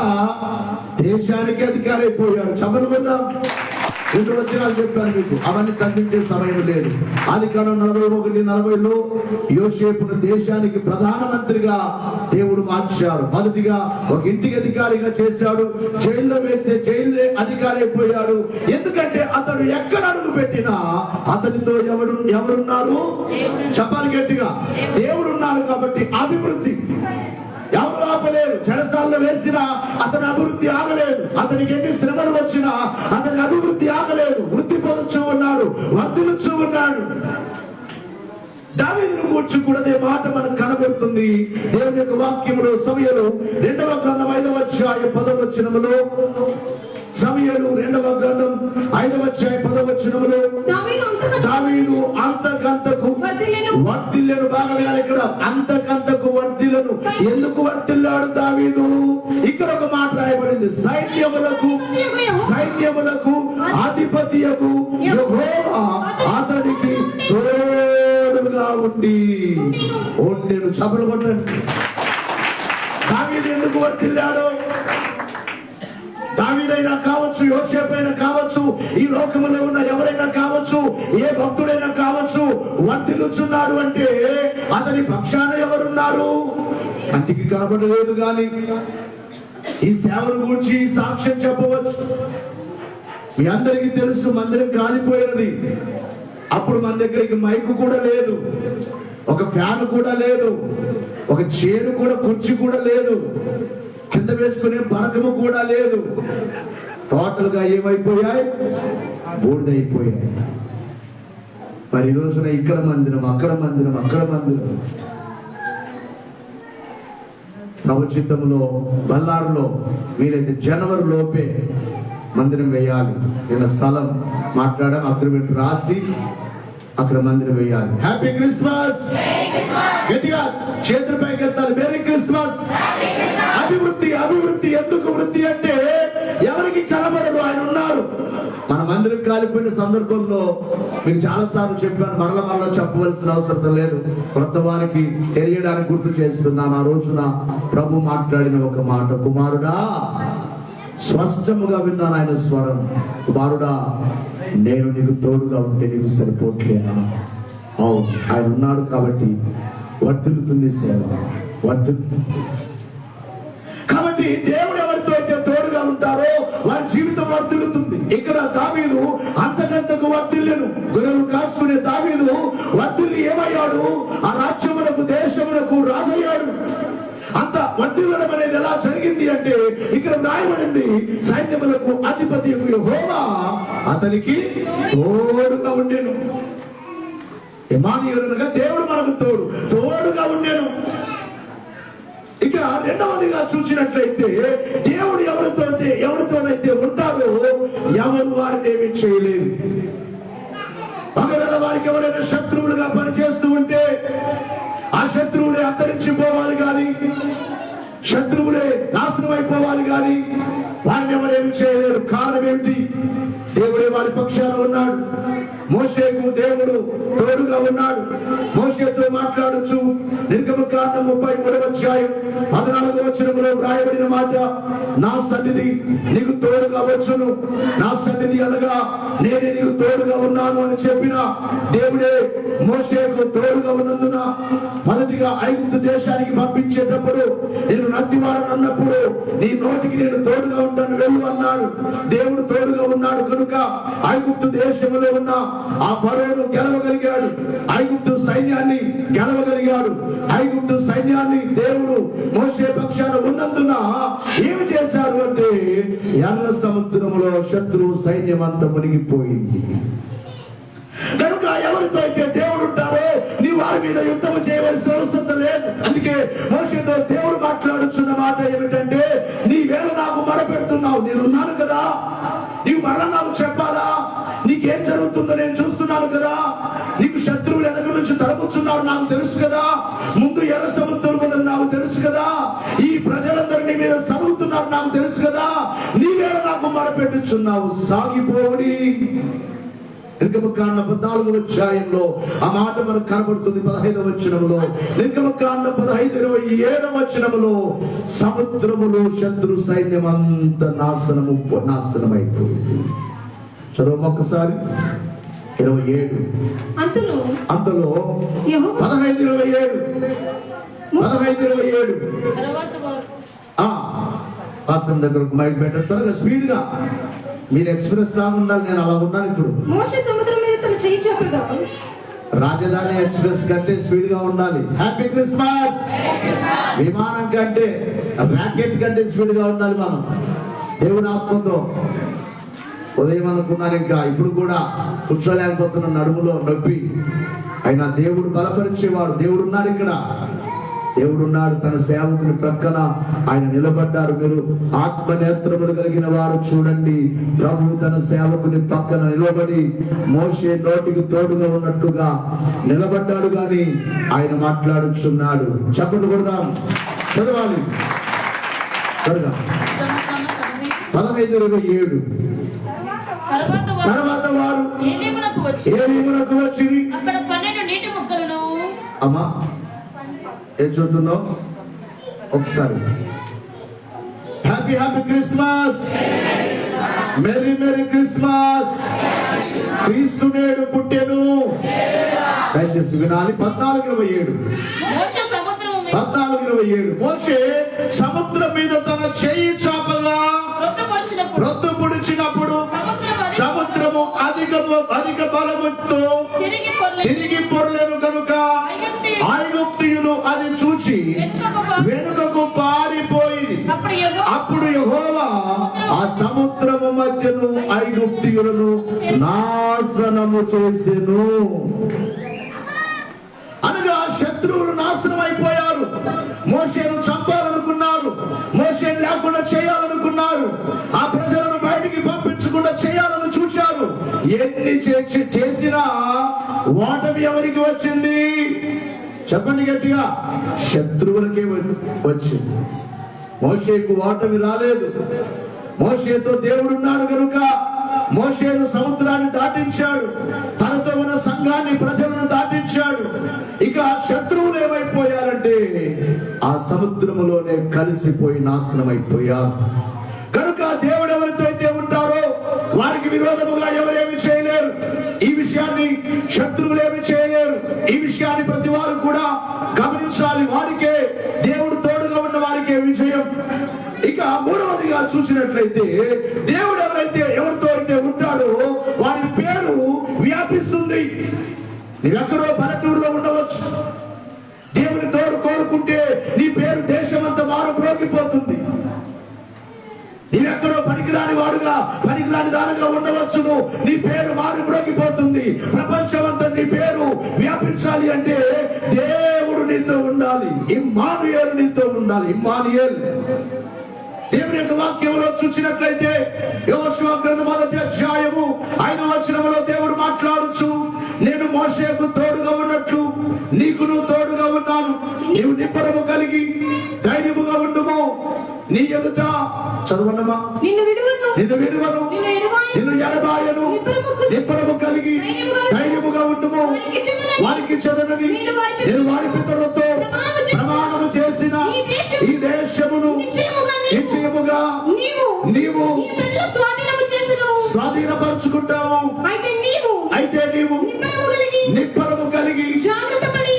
దేశానికి అధికారి అయిపోయాడు. చమలు కదా 2 వచనాలు చెప్పాను మీకు, అవన్నీ చదివించే సమయం లేదు. ఆదికాండం 41:40లో యోసేపును దేశానికి ప్రధానమంత్రిగా దేవుడు మార్చాడు. మొదటిగా ఒక ఇంటికి అధికారిగా చేశాడు. జైల్లో వేస్తే జైల్లో అధికారి అయిపోయాడు. ఎందుకంటే అతడు ఎక్కడ అడుగు పెట్టినా అతనితో ఎవరున్నారు? చెప్పాలి గట్టిగా, దేవుడు ఉన్నారు. కాబట్టి అభివృద్ధి ఎవరు ఆపలేరు. చెరసాల్లో వేసినా అతని అభివృద్ధి ఆగలేదు. అతనికి ఎన్ని శ్రమలు వచ్చినా అతని అభివృద్ధి ఆగలేదు. వృద్ధి పొందుతూ ఉన్నాడు, వర్ధిల్లుతూ ఉన్నాడు. దావీదును గూర్చి కూడా అదే మాట మనకు కనబడుతుంది దేవుని యొక్క వాక్యములో. సమూయేలు 2వ గ్రంథం 5వ అధ్యాయం 10వ వచనములో, సమూయేలు 2వ గ్రంథం 5వ అధ్యాయం 10వ వచనములో, దావీదు అంతకంతకు వర్ధిల్లెను. బాగా వినాలి ఇక్కడ, అంతకంతకు వర్ధిల్లెను. ఎందుకు వర్ధిల్లాడు దావీదు? ఇక్కడ ఒక మాట రాయబడింది, సైన్యములకు అధిపతియగు యెహోవా అతనికి తోడుగా ఉండి ఉండెను. చపలు కొట్టండి. దావీదు ఎందుకు వర్ధిల్లాడు? దావీదైనా కావచ్చు, యోసేపైనా కావచ్చు, ఈ లోకములో ఉన్న ఎవరైనా కావచ్చు, ఏ భక్తుడైనా కావచ్చు, వర్ధిల్లుచున్నాడు అంటే అతని పక్షాన ఎవరున్నారు? కంటికి కనబడలేదు కానీ ఈ సేవను గురించి సాక్ష్యం చెప్పవచ్చు. మీ అందరికీ తెలుసు, మందిరం కాలిపోయినది. అప్పుడు మన దగ్గరికి మైకు కూడా లేదు, ఒక ఫ్యాన్ కూడా లేదు, ఒక చైర్ కూడా, కుర్చీ కూడా లేదు, కింద వేసుకునే బరకము కూడా లేదు. టోటల్ గా ఏమైపోయాయి? బూడిదైపోయాయి. మరి ఈ రోజున ఇక్కడ మందిరం, అక్కడ మందిరం, అక్కడ మందిరం. ప్రభుత్వంలో బల్లారులో వీలైతే జనవరి లోపే మందిరం వేయాలి. నిన్న స్థలం మాట్లాడాం, అగ్రిమెంట్ రాసి అక్కడ మందిరం వేయాలి. Happy Christmas. గట్టిగా చేతుల పైకి ఎత్తాలి. Merry Christmas. అభివృద్ధి, అభివృద్ధి. ఎందుకు వృద్ధి అంటే ఎవరికి కనబడరు, ఆయన ఉన్నారు. మన మందిరం కాలిపోయిన సందర్భంలో మీకు చాలా సార్లు చెప్పాను, మరల చెప్పవలసిన అవసరం లేదు. కొత్త వారికి తెలియడానికి గుర్తు చేస్తున్నాను. ఆ రోజున ప్రభు మాట్లాడిన ఒక మాట, కుమారుడా, స్పష్టముగా విన్నాను ఆయన స్వరం, కుమారుడా, నేను నీకు తోడుగా ఉంటే నీకు సరిపోట్లేనా? అవును, ఆయన ఉన్నాడు కాబట్టి వర్ధిల్లుతుంది సేవ, వర్ధిల్లుతుంది. కాబట్టి దేవుడు ఎవరితో అయితే తోడుగా ఉంటారో ఇక్కడ దావీదు అంతకంతకు వర్ధిల్లెను. గొర్రెలు కాసుకునే దావీదు వర్ధిల్లి ఏమయ్యాడు? ఆ రాజ్యములకు దేశములకు రాజయ్యాడు. అంత వర్ధిల్లడం అనేది ఎలా జరిగింది అంటే ఇక్కడ రాయబడింది, సైన్యములకు అధిపతి యెహోవా అతనికి తోడుగా ఉండెను. ఇమ్మానుయేలుగా దేవుడు మనకు తోడుగా ఉండెను. ఇక రెండవదిగా చూసినట్లయితే దేవుడు ఎవరితోనైతే ఉంటారో ఎవరు వారిని ఏమీ చేయలేదు. ఒకవేళ వారికి ఎవరైనా శత్రువులుగా పనిచేస్తూ ఉంటే ఆ శత్రువులే అంతరించిపోవాలి కానీ, శత్రువులే నాశనం అయిపోవాలి కానీ వారిని ఎవరేమి చేయలేరు. కారణం ఏమిటి? దేవుడే వారి పక్షాన ఉన్నాడు. మోషేకు దేవుడు తోడుగా ఉన్నాడు. మోషేతో మాట్లాడొచ్చు. నిర్గమకాండం 33:14 వ్రాయబడిన మాట, నా సన్నిధి నీకు తోడుగా వచ్చును. నా సన్నిధి అనగా నేనే నీకు తోడుగా ఉన్నాను అని చెప్పిన దేవుడే మోషేకు తోడుగా ఉన్నందున మొదటిగా ఐగుప్తు దేశానికి పంపించేటప్పుడు నేను నత్తివాడను అన్నప్పుడు నీ నోటికి నేను తోడుగా ఉంటాను వెళ్ళు అన్నాడు. దేవుడు తోడుగా ఉన్నాడు కనుక ఐగుప్తు దేశంలో ఉన్న ఆ ఫరోను గెలవగలిగాడు. ఐగుప్తు సైన్యాన్ని గెలవగలిగాడు. ఐగుప్తు సైన్యాన్ని దేవుడు మోషే పక్షాన ఉన్నందున ఏమి చేశారు అంటే ఎర్ర సముద్రంలో శత్రువు సైన్యం అంతా మునిగిపోయింది. కనుక ఎవరితో అయితే దేవుడు ఉంటారో నీ వారి మీద యుద్ధం చేయవలసిన అవసరం లేదు. అందుకే మోషేతో దేవుడు మాట్లాడుతున్న మాట ఏమిటంటే, నీ వేళ నాకు మొరపెడుతున్నావు, నేనున్నాను కదా, నీవు మరలా నాకు చెప్పాలా? నీకేం జరుగుతుందో నేను చూస్తున్నాను కదా, నీకు శత్రువులు వెనక నుంచి తరపుచున్నారు నాకు తెలుసు కదా, ముందు ఎర్ర సముద్రం ఉన్నది నాకు తెలుసు కదా, ఈ ప్రజలందరినీ మీద సరుగుతున్నారు నాకు తెలుసు కదా, నీ వేళ నాకు మొరపెట్టుచున్నావు, సాగిపోవుడి. నిర్గమకాండం 14వ అధ్యాయంలో ఆ మాట మనకు కనబడుతుంది. 15వ వచనంలో, నిర్గమకాండం 15:27వ వచనంలో సముద్రములో శత్రు సైన్యం అంత నాశనమైపోయింది. చదువు ఒక్కసారి 27 అంతలో 15:27 పాత్రం దగ్గరకు మైక్ పెట్టారు. త్వరగా స్పీడ్ గా మీరు ఎక్స్ప్రెస్ లా ఉండాలి. నేను అలా ఉన్నాను. ఇప్పుడు మోషే సముద్రం మీద తన చేయి చాపగా, రాజధాని ఎక్స్ప్రెస్ కంటే స్పీడ్ గా ఉండాలి. Happy Christmas. విమానం కంటే రాకెట్ కంటే స్పీడ్ గా ఉండాలి మనం. దేవుని ఆత్మతో ఉదయం అనుకున్నాను, ఇంకా ఇప్పుడు కూడా కూర్చోలేకపోతున్న నడుములో నొప్పి. అయినా దేవుడు బలపరిచేవాడు. దేవుడు ఉన్నాడు ఇక్కడ. దేవుడు ఉన్నాడు. తన సేవకుని ప్రక్కన ఆయన నిలబడ్డారు. మీరు ఆత్మనేత్రములు కలిగిన వారు చూడండి. ప్రభు తన సేవకుని పక్కన నిలబడి మోషే నోటికి తోడుగా ఉన్నట్టుగా నిలబడ్డాడు. గాని ఆయన మాట్లాడుచున్నాడు. చెప్పండి కొడదాం, చదవాలి త్వరగా. 15:27 తర్వాత వారు ఏలీమునకు వచ్చి అక్కడ 12 నీటి ముక్కలను. అమ్మా ఏం చూస్తున్నావు ఒకసారి? Happy Christmas, merry Christmas. క్రీస్తు నేడు పుట్టెను. దయచేసి వినాలి. 14:27 మోషే సముద్రం మీద తన చేయి చాపగా రొద్దు పొడిచినప్పుడు సముద్రము అధిక బలముతో తిరిగి పొరలేను కనుక ఐగుప్తీయులు అది చూచి వెనుకకు పారిపోయి, అప్పుడు యెహోవా ఆ సముద్రము మధ్యను ఐగుప్తీయులను నాశనము చేసెను. అనగా శత్రువులు నాశనం అయిపోయారు. మోషేను చంపాలనుకున్నారు, మోషేను లేకుండా చేయాలనుకున్నారు, ఆ ప్రజలను బయటికి పంపించకుండా చేయాలని చూశారు. ఎన్ని చేసినా ఓటమి ఎవరికి వచ్చింది? చెప్పండి గట్టిగా. శత్రువులకే వచ్చింది. మోషేకు ఓటమి రాలేదు. మోషేతో దేవుడున్నాడు కనుక మోషేను సముద్రాన్ని దాటించాడు. తనతో ఉన్న సంఘాన్ని, ప్రజలను దాటించాడు. ఇక శత్రువులు ఏమైపోయారంటే ఆ సముద్రములోనే కలిసిపోయి నాశనం అయిపోయారు. కనుక దేవుడు ఎవరితో అయితే ఉంటారో వారికి విరోధముగా ఎవరేమి చేయలేరు. ఈ విషయాన్ని శత్రువులు ఏమి చేయలేరు. ఈ విషయాన్ని ప్రతి వారు కూడా గమనించాలి. వారికే దేవుడు తోడుగా ఉన్న వారికే విజయం. ఇక మూడవదిగా చూసినట్లయితే దేవుడు ఎవరితో అయితే నీవెక్కడో పనికిరాని వాడుగా పనికిరాని దానిగా ఉండవచ్చును. నీ పేరు మారి మ్రోగిపోతుంది. ప్రపంచమంతా నీ పేరు వ్యాపించాలి అంటే దేవుడు నీతో ఉండాలి. ఇమ్మానుయేలు నీతో ఉండాలి. ఇమ్మానుయేల్. దేవుని యొక్క వాక్యంలో చూసినట్లయితే యెహోషువ గ్రంథం 1వ అధ్యాయము 5వ వచనంలో దేవుడు మాట్లాడుచు, నేను మోషేకు తోడుగా ఉన్నట్లు నీకును తోడుగా ఉన్నాను. నీవు నిబ్బరము కలిగి ధైర్యముగా ఉండుము. నీ ఎదుట చదవనమా నిన్ను విడువను, నిన్ను ఎడబాయను. నిబ్బరము కలిగి ధైర్యముగా ఉండుము. వారికి చెదనని నేను వారి పితరులతో ప్రమాణము చేసిన ఈ దేశమును నిశ్చయముగా నీవు స్వాధీనపరుచుకుంటావు. అయితే నీవు నిబ్బరము కలిగి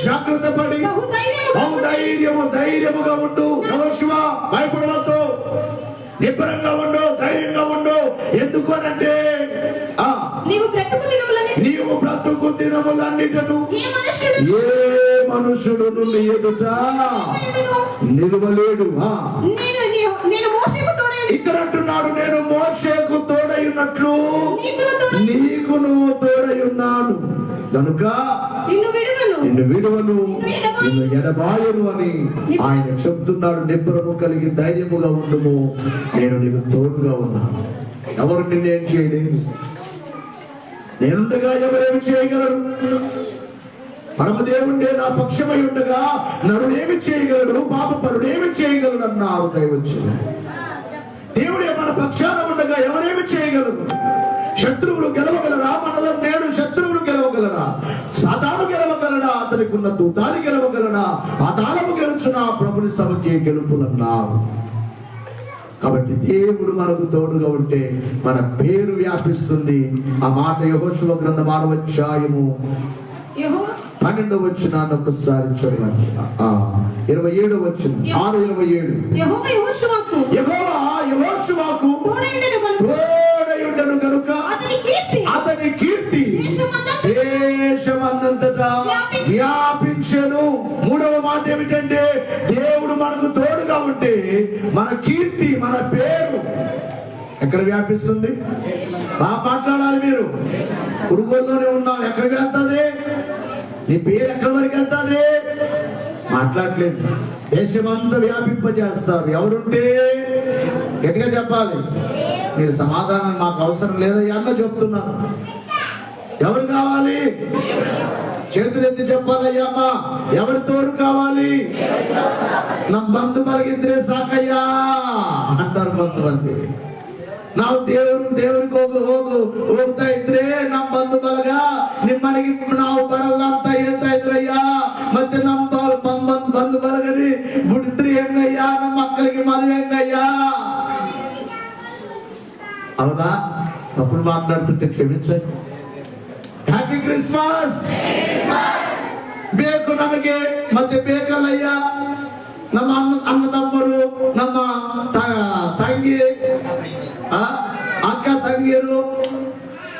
జాగ్రత్తపడి ధైర్యముగా ఉండు. యెహోషువ భయపడవద్దు, నిబ్బరంగా ఉండు, ధైర్యంగా ఉండు. ఎందుకు అనంటే నీవు బ్రతుకు దినములన్నిటను ఏ మనుషుడు నుండి ఎదుట నిలువలేడు. ఇక్కడ అంటున్నాడు, నేను మోషేకు తోడైనట్లు నీకును తోడైన్నాను కనుక నిన్ను విడువను, నిన్ను ఎడబాయను అని ఆయన చెప్తున్నాడు. నిబ్బరము కలిగి ధైర్యముగా ఉండుము, నేను నీకు తోడుగా ఉన్నాను. ఎవరు నిన్నేం చేయలేరు. నేనుండగా ఎవరేమి చేయగలరు? పరమదేవుండే నా పక్షమై ఉండగా నరుడేమి చేయగలడు? పాపపరుడేమి చేయగలడు అన్నారు దైవజనుడు. దేవుడే మన పక్షాన ఉండగా ఎవరేమి చేయగలరు? శత్రువులు గెలవగలరా? మనలో నేడు శత్రువులు గెలవగలరా? సాతాను గెలవగలడా? అతనికి ఉన్న దూతాన్ని గెలవగలడా? పాతాళము గెలుచునా ప్రభుని సభకి గెలుపునన్నారు. కాబట్టి దేవుడు మనకు తోడుగా ఉంటే మన పేరు వ్యాపిస్తుంది. ఆ మాట యెహోషువ గ్రంథం 6వ అధ్యాయము 12వ వచనాన్ని ఒకసారి చదవండి. 27వ వచనం 6:27. యెహోవా యెహోషువకు తోడయుండెను గనుక అతని కీర్తి దేశమందంతటా వ్యాపించెను. 3వ మాట ఏమిటంటే దేవుడు మనకు తోడుగా ఉంటే మన కీర్తి, మన పేరు ఎక్కడ వ్యాపిస్తుంది? బాగా మాట్లాడాలి. మీరు పురుగుల్లోనే ఉన్నాం. ఎక్కడికి వెళ్తుంది? నీ పేరు ఎక్కడి వరకు వెళ్తుంది? మాట్లాడలేదు. దేశమంతా వ్యాపింపజేస్తారు. ఎవరుంటే గట్టిగా చెప్పాలి. మీరు సమాధానం మాకు అవసరం లేదయ్యా అన్న చెప్తున్నాను. ఎవరు కావాలి? చేతులెత్తి చెప్పాలయ్యా. అమ్మా ఎవరి తోడు కావాలి? నా బంధు బలిగిద్రే సాకయ్యా అంటారు కొంతమంది. ನಾವು ದೇವ್ರಿಗೆ ಹೋಗ್ತಾ ಇದ್ರೆ ನಮ್ ಬಂಧು ಬಳಗ ನಿಮ್ಮನೆಗೆ ನಾವು ಬರಲ್ಲ ಅಂತ ಹೇಳ್ತಾ ಇದ್ರಯ್ಯ. ಮತ್ತೆ ನಮ್ ಬಂಧು ಬಳಗಲಿ ಬಿಡ್ತ್ರಿ ಹೆಂಗಯ್ಯ, ನಮ್ಮ ಮಕ್ಕಳಿಗೆ ಮದುವೆ ಹೆಂಗಯ್ಯ? ಹೌದಾ? ತಪ್ಪು ಮಾತನಾಡ್తుంటే ಕ್ಷಮಿಸಂడి. ಹ್ಯಾಪಿ ಕ್ರಿಸ್ಮಸ್ ಬೇಕು ನಮಗೆ, ಮತ್ತೆ ಬೇಕಲ್ಲಯ್ಯ. ನಮ್ಮ ಅಣ್ಣ ತಮ್ಮರು, ನಮ್ಮ ತಂಗಿ ಅಕ್ಕ ತಂಗಿಯರು,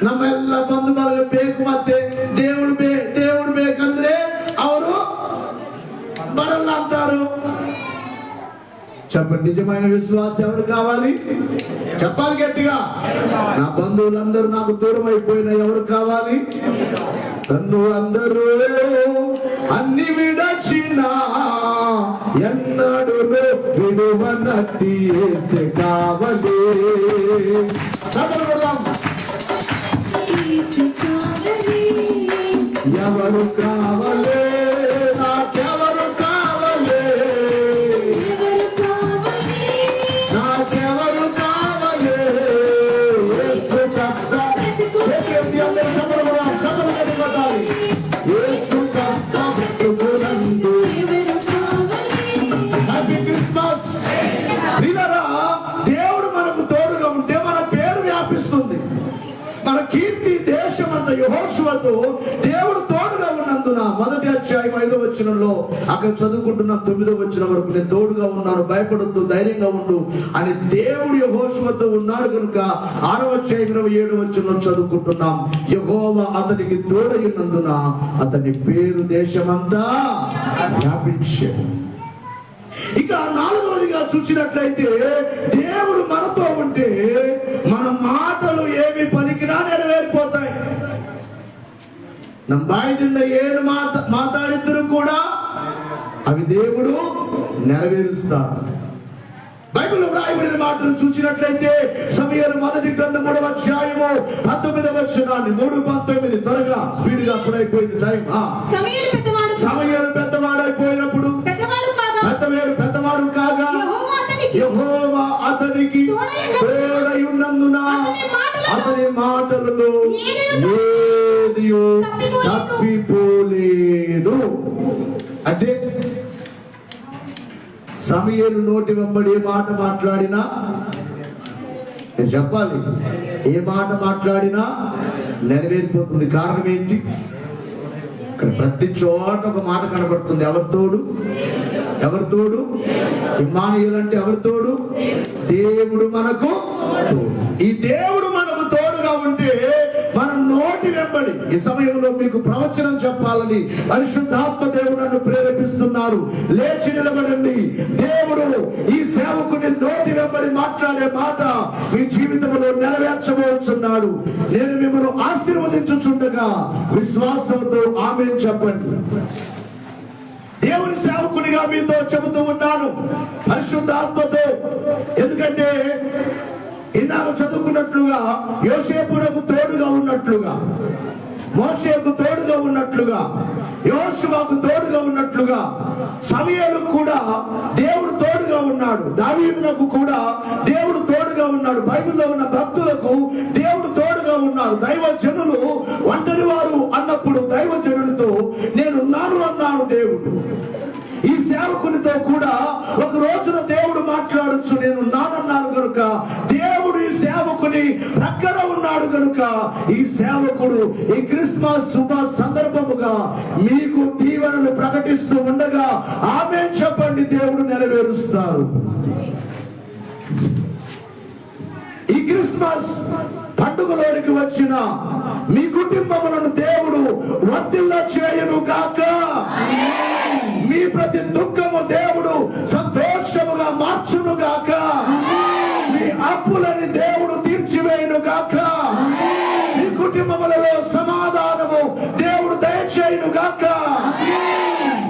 ನಮ್ಮೆಲ್ಲ ಬಂಧು ಬಳಗ ಬೇಕು. ಮತ್ತೆ దేవుడు ಬೇಕಂದ್ರೆ ಅವರು ಬರಲ್ಲ ಅಂತಾరు. చెప్పండి, నిజమైన విశ్వాసం ఎవరు కావాలి? చెప్పాలి గట్టిగా. నా బంధువులందరూ నాకు దూరం అయిపోయినా ఎవరు కావాలి? నన్ను అందరూ అన్ని విడచినా ఎన్నడూ విడువనట్టి యేసు కావాలి. ఎవరు కావాలి? నాకెవరు కావాలి? నాకెవరు కావాలి? యేసు కర్త. యేసు కర్త బ్రతుకునందు. Happy Christmas. దేవుడు మనకు తోడుగా ఉంటే మన పేరు వ్యాపిస్తుంది. మన కీర్తి దేశమంతా యెహోషువతో దేవుడు తోడుగా ఉన్నందున 1వ అధ్యాయం 5వ వచనంలో అక్కడ చదువుకుంటున్న 9వ వచనం వరకు నేను తోడుగా ఉన్నాను, భయపడొద్దు, ధైర్యంగా ఉండు అని దేవుడు యెహోషువతో ఉన్నాడు కనుక 6వ అధ్యాయం 27వ వచనంలో చదువుకుంటున్నాం. యెహోవా అతనికి తోడై ఉన్నందున అతని పేరు దేశమంతా వ్యాపించెను. ఇక నాలుగవదిగా చూసినట్లయితే దేవుడు మనతో ఉంటే మన మాటలు ఏమి పలికినా నెరవేరిపోతాయి. ನಮ್ಮ ಬಾಯಿಂದ ಏನು ಮಾತಾಡಿದ್ರು ಕೂಡ అవి దేవుడు నెరవేరుస్తాడు. బైబిల్లో వ్రాయబడిన మాటలు చూసినట్లయితే సమూయేలు మొదటి గ్రంథం 3వ అధ్యాయము 19వ వచనాన్ని 3:19 త్వరగా స్పీడ్ గా అప్పుడైపోయింది టైం. సమూయేలు పెద్దవాడైపోయినప్పుడు పెద్దవాడు కాగా యెహోవా అతనికి తోడై ఉన్నందున అతని మాటలలో ఏది తప్పిపోలేదు. అంటే సమూయేలు నోటి వెంబడి ఏ మాట మాట్లాడినా నేను చెప్పాలి, ఏ మాట మాట్లాడినా నెరవేరిపోతుంది. కారణం ఏంటి? ఇక్కడ ప్రతి చోట ఒక మాట కనబడుతుంది. ఎవరి తోడు? ఇమ్మానుయేలు అంటే ఎవరి తోడు? దేవుడు మనకు తోడు. ఈ దేవుడు మనకు తోడుగా ఉంటే మన నోటి వెంబడి ఈ సమయంలో మీకు ప్రవచనం చెప్పాలని పరిశుద్ధాత్మ దేవుడు నన్ను ప్రేరేపిస్తున్నారు. లేచి నిలబడండి. దేవుడు ఈ సేవకుని నోటి వెంబడి మాట్లాడే మాట మీ జీవితంలో నెరవేర్చబోతున్నాడు. నేను మిమ్మల్ని ఆశీర్వదించుచుండగా విశ్వాసంతో ఆమేన్ చెప్పండి. దేవుని సేవకునిగా మీతో చెబుతూ ఉన్నాను పరిశుద్ధాత్మతో. ఎందుకంటే ఇందాక చదువుకున్నట్లుగా యోసేపునకు తోడుగా ఉన్నట్లుగా, మోషేకు తోడుగా ఉన్నట్లుగా, యోషువకు తోడుగా ఉన్నట్లుగా సమూయేలుకు కూడా దేవుడు తోడుగా ఉన్నాడు. దావీదునకు కూడా దేవుడు తోడుగా ఉన్నాడు. బైబిల్లో ఉన్న భక్తులకు దేవుడు తోడుగా ఉన్నారు. దైవజనులు ఒంటరి వారు అన్నప్పుడు దైవజనులతో నేనున్నాను అన్నాడు దేవుడు. ఈ సేవకునితో కూడా ఒక రోజున దేవుడు మాట్లాడొచ్చు నేను నానన్నాను కనుక, దేవుడు ఈ సేవకుని ప్రక్కన ఉన్నాడు కనుక ఈ సేవకుడు ఈ క్రిస్మస్ శుభ సందర్భముగా మీకు దీవెనలు ప్రకటిస్తూ ఉండగా ఆమేన్ చెప్పండి. దేవుడు నెరవేరుస్తారు. ఈ క్రిస్మస్ పండుగలోనికి వచ్చిన మీ కుటుంబములను దేవుడు వర్ధిల్ల చేయును గాక. మీ ప్రతి దుఃఖము దేవుడు సంతోషముగా మార్చును గాక. మీ అప్పులని దేవుడు తీర్చివేయును గాక. మీ కుటుంబములలో సమాధానము దేవుడు దయచేయును గాక.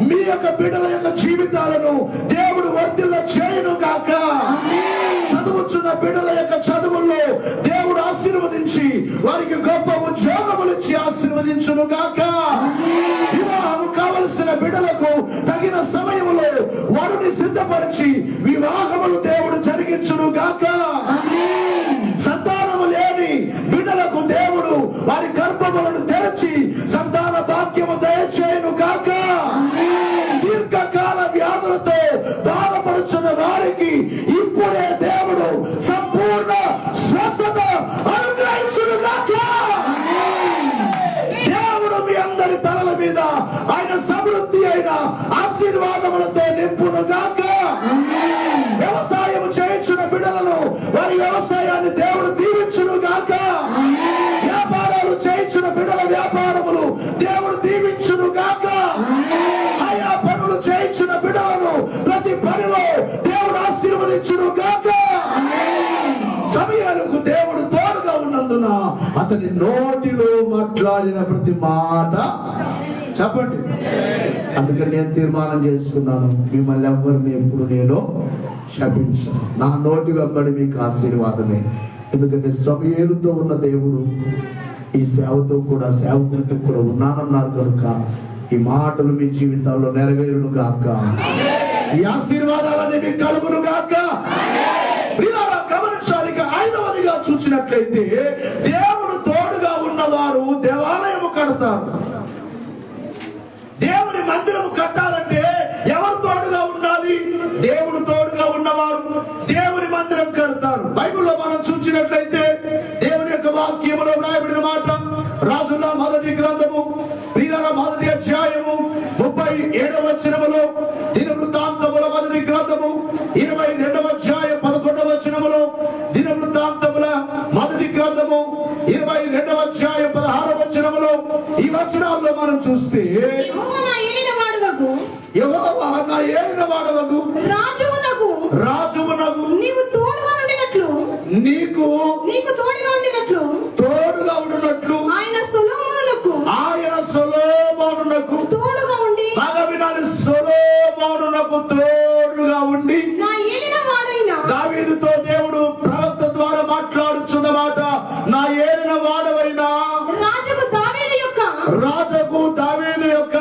మీ యొక్క బిడ్డల యొక్క జీవితాలను దేవుడు వర్ధిల్ల చేయును గాక. చదువుచున్న బిడ్డల యొక్క చదువుల్లో దేవుడు ఆశీర్వదించి వారికి గొప్ప ఉద్యోగములు ఇచ్చి ఆశీర్వదించును గాక. వివాహం కావలసిన బిడ్డలకు తగిన సమయంలో వారిని సిద్ధపరిచి వివాహములు దేవుడు జరిగించును గాక. సంతానము లేని బిడ్డలకు దేవుడు వారి గర్భములను తెరచి సంతాన భాగ్యము దయచేయును గాక. దీర్ఘకాల వ్యాధులతో బాధపడుచున్న వారికి ఇప్పుడే దేవుడు సంపూర్ణ స్వస్థత అనుగ్రహించును గాక. దేవుడు మీ అందరి తలల మీద ఆయన సమృద్ధి అయిన ఆశీర్వాదములతో నింపును గాక. వ్యవసాయం చేయించిన బిడ్డలను వారి వ్యవసాయాన్ని దేవుడు దీవించును గాక. వ్యాపారాలు చేయించిన బిడ్డల వ్యాపారములు దేవుడు దీవించును గాక. ఆయా పనులు చేయించిన బిడ్డలను ప్రతి పనిలో దేవుడు ఆశీర్వదించును గాక. సమూయేలుకు దేవుడు తోడుగా ఉన్నందున అతని నోటిలో మాట్లాడిన ప్రతి మాట చెప్పండి. అందుకని నేను తీర్మానం చేసుకున్నాను, మిమ్మల్ని ఎవరిని ఎప్పుడు నేను శపించను. నా నోటి వెంబడి మీకు ఆశీర్వాదమే. ఎందుకంటే సమూయేలుతో ఉన్న దేవుడు ఈ సేవతో కూడా సేవకులతో కూడా ఉన్నానన్నారు కనుక ఈ మాటలు మీ జీవితాల్లో నెరవేరును గాక. ఈ ఆశీర్వాదాలన్నీ మీకు కలుగును గాక. గమనించాలి. ఐదవదిగా చూసినట్లయితే దేవుడు తోడుగా ఉన్నవారు దేవాలయము కడతారు. దేవుని మందిరము కట్టాలంటే ఎవరు తోడుగా ఉండాలి? దేవుడు తోడుగా ఉన్నవారు దేవుని మందిరం కడతారు. బైబిల్లో మనం చూసినట్లయితే దేవుని యొక్క వాక్యములో వ్రాయబడిన మాట రాజుల మొదటి గ్రంథము ప్రియుల మొదటి అధ్యాయము 37వ వచనములో, దినవృత్తాంతముల మొదటి గ్రంథము 22వ అధ్యాయం 11వ వచనములో, దినవృత్తాంతముల మొదటి గ్రంథము 22వ అధ్యాయం 16వ వచనములో ఈ వచనాల్లో మనం చూస్తే యెహోవా నా ఏలిన వాడవగు రాజువునగు నీవు తోడుగా ఉండినట్లు నీకు తోడుగా ఉండినట్లు ఆయన సొలొమోనునకు తోడుగా ఉండి బాగా వినాలి, సొలొమోనునకు తోడుగా ఉండి నా ఏలినవాడైన దావీదుతో దేవుడు ప్రవక్త ద్వారా మాట్లాడుచున్న మాట, నా ఏలిన వాడవైన రాజుకు దావీదు యొక్క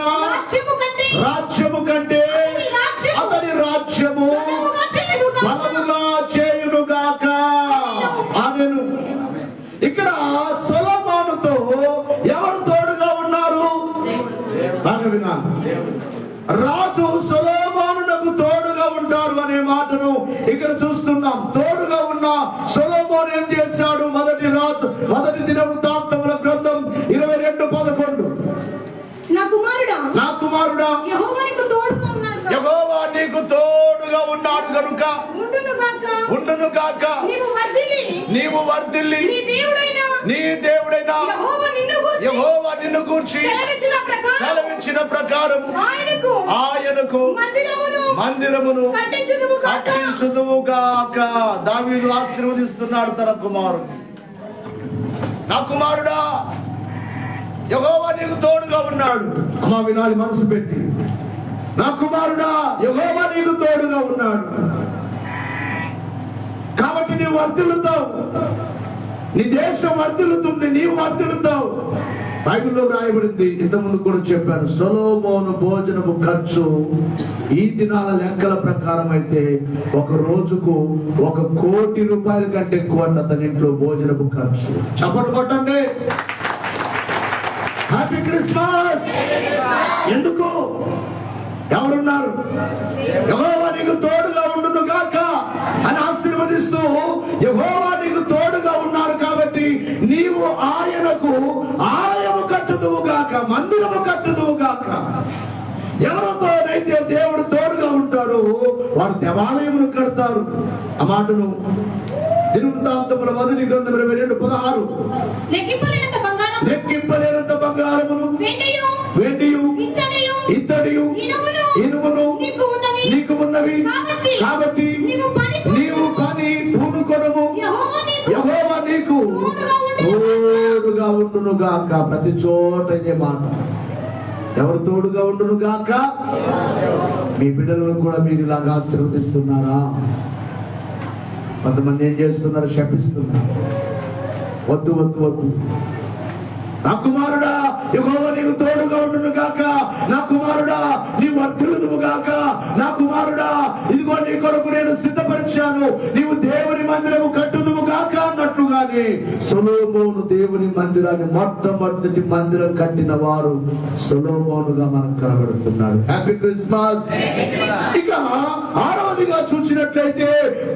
రాజ్యము కంటే అతని రాజ్యము బలముగా చేయునుగాక ఆమేను. ఇక్కడ సొలొమోనుతో ఎవరు తోడుగా ఉన్నారు? బాగా వినాలి, రాజు సొలొమోనునకు తోడుగా ఉంటారు అనే మాటను ఇక్కడ చూస్తున్నాం. తోడుగా ఉన్న సొలొమోను ఏం చేశాడు? మొదటి దినవృత్తాంతముల గ్రంథం 22:11. నా కుమారుడా యెహోవా నీకు తోడుగా ఉన్నాడు గనుక ఉండును గాక. నీవు వర్ధిల్లి నీ దేవుడైన యెహోవా నిన్ను గూర్చి సెలవించిన ప్రకారం ఆయనకు మందిరమును కట్టించుదువు గాక. దావీదు ఆశీర్వదిస్తున్నాడు తన కుమారుడు. నా కుమారుడా యెహోవా నీకు తోడుగా ఉన్నాడు. అమ్మా వినాలి మనసు పెట్టి, నా కుమారుడా యెహోవా నీకు తోడుగా ఉన్నాడు కాబట్టి నీవు వర్ధిల్లుతావు, నీ దేశం వర్ధిల్లుతుంది, నీవు వర్ధిల్లుతావు. బైబిల్లో రాయబడింది, ఇంతకుముందు కూడా చెప్పాను, సొలొమోను భోజనపు ఖర్చు ఈ దినాల లెక్కల ప్రకారం అయితే ఒక రోజుకు 1 కోటి రూపాయల కంటే ఎక్కువ అతని ఇంట్లో భోజనపు ఖర్చు. చప్పట్లు కొట్టండి. Happy Christmas. ఎందుకు? ఎవరున్నారు? యెహోవా నీకు తోడుగా ఉండును గాక అని ఆశీర్వదిస్తూ యెహోవా నీకు తోడుగా ఉన్నారు కాబట్టి నీవు ఆయనకు ఆలయము కట్టుదువు గాక, మందిరము కట్టుదువు గాక. ఎవరితోనైతే దేవుడు తోడుగా ఉంటారో వారు దేవాలయమును కడతారు. ఆ మాటను దినవృత్తాంతముల మొదటి గ్రంథం 22:16. లెక్కింపలేనంత బంగారమును వెండియు ఇత్తడియు ఇనుమును నీకు ఉన్నవి కాబట్టి నీవు పని పూనుకొనుము, యెహోవా నీకు తోడుగా ఉండును గాక. ప్రతి చోట ఇదే మాట, ఎవరు తోడుగా ఉండును గాక? మీ బిడ్డలను కూడా మీరు ఇలాగా ఆశీర్వదిస్తున్నారా? కొంతమంది ఏం చేస్తున్నారు? శపిస్తున్నారు. వద్దు వద్దు వద్దు. నా కుమారుడా యెహోవా నీకు తోడుగా ఉండును గాక, నా కుమారుడా నీవు వర్ధిల్లుదువు గాక, నా కుమారుడా ఇదిగో నీ కొరకు నేను సిద్ధపరిచాను, నీవు దేవుని మందిరము కట్టుదువు గాక అన్నట్లుగానే సొలొమోను దేవుని మందిరాన్ని మొట్టమొదటి మందిరం కట్టిన వారు సొలొమోనుగా మనకు కనబడుతున్నాడు. Happy Christmas. ఇక 6వదిగా చూసినట్లయితే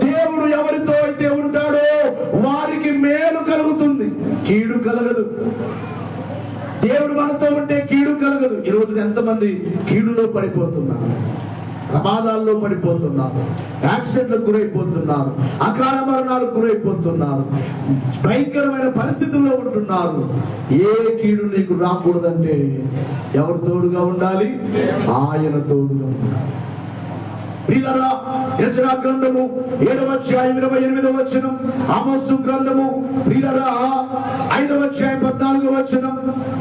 దేవుడు ఎవరితో అయితే ఉంటాడో వారికి మేలు కలుగుతుంది, కీడు కలగదు. దేవుడు మనతో ఉంటే కీడు కలగదు. ఈ రోజు ఎంతమంది కీడులో పడిపోతున్నారు, ప్రమాదాల్లో పడిపోతున్నారు, యాక్సిడెంట్లకు గురైపోతున్నారు, అకాల మరణాలకు గురైపోతున్నారు, భయంకరమైన పరిస్థితుల్లో ఉంటున్నారు. ఏ కీడు నీకు రాకూడదంటే ఎవరు తోడుగా ఉండాలి? ఆయన తోడుగా ఉండాలి. ప్రియులారా, యెషయా గ్రంథము 7వ అధ్యాయం 28వ వచనం, ఆమోసు గ్రంథము ప్రియులారా 5వ అధ్యాయం 14వ వచనం,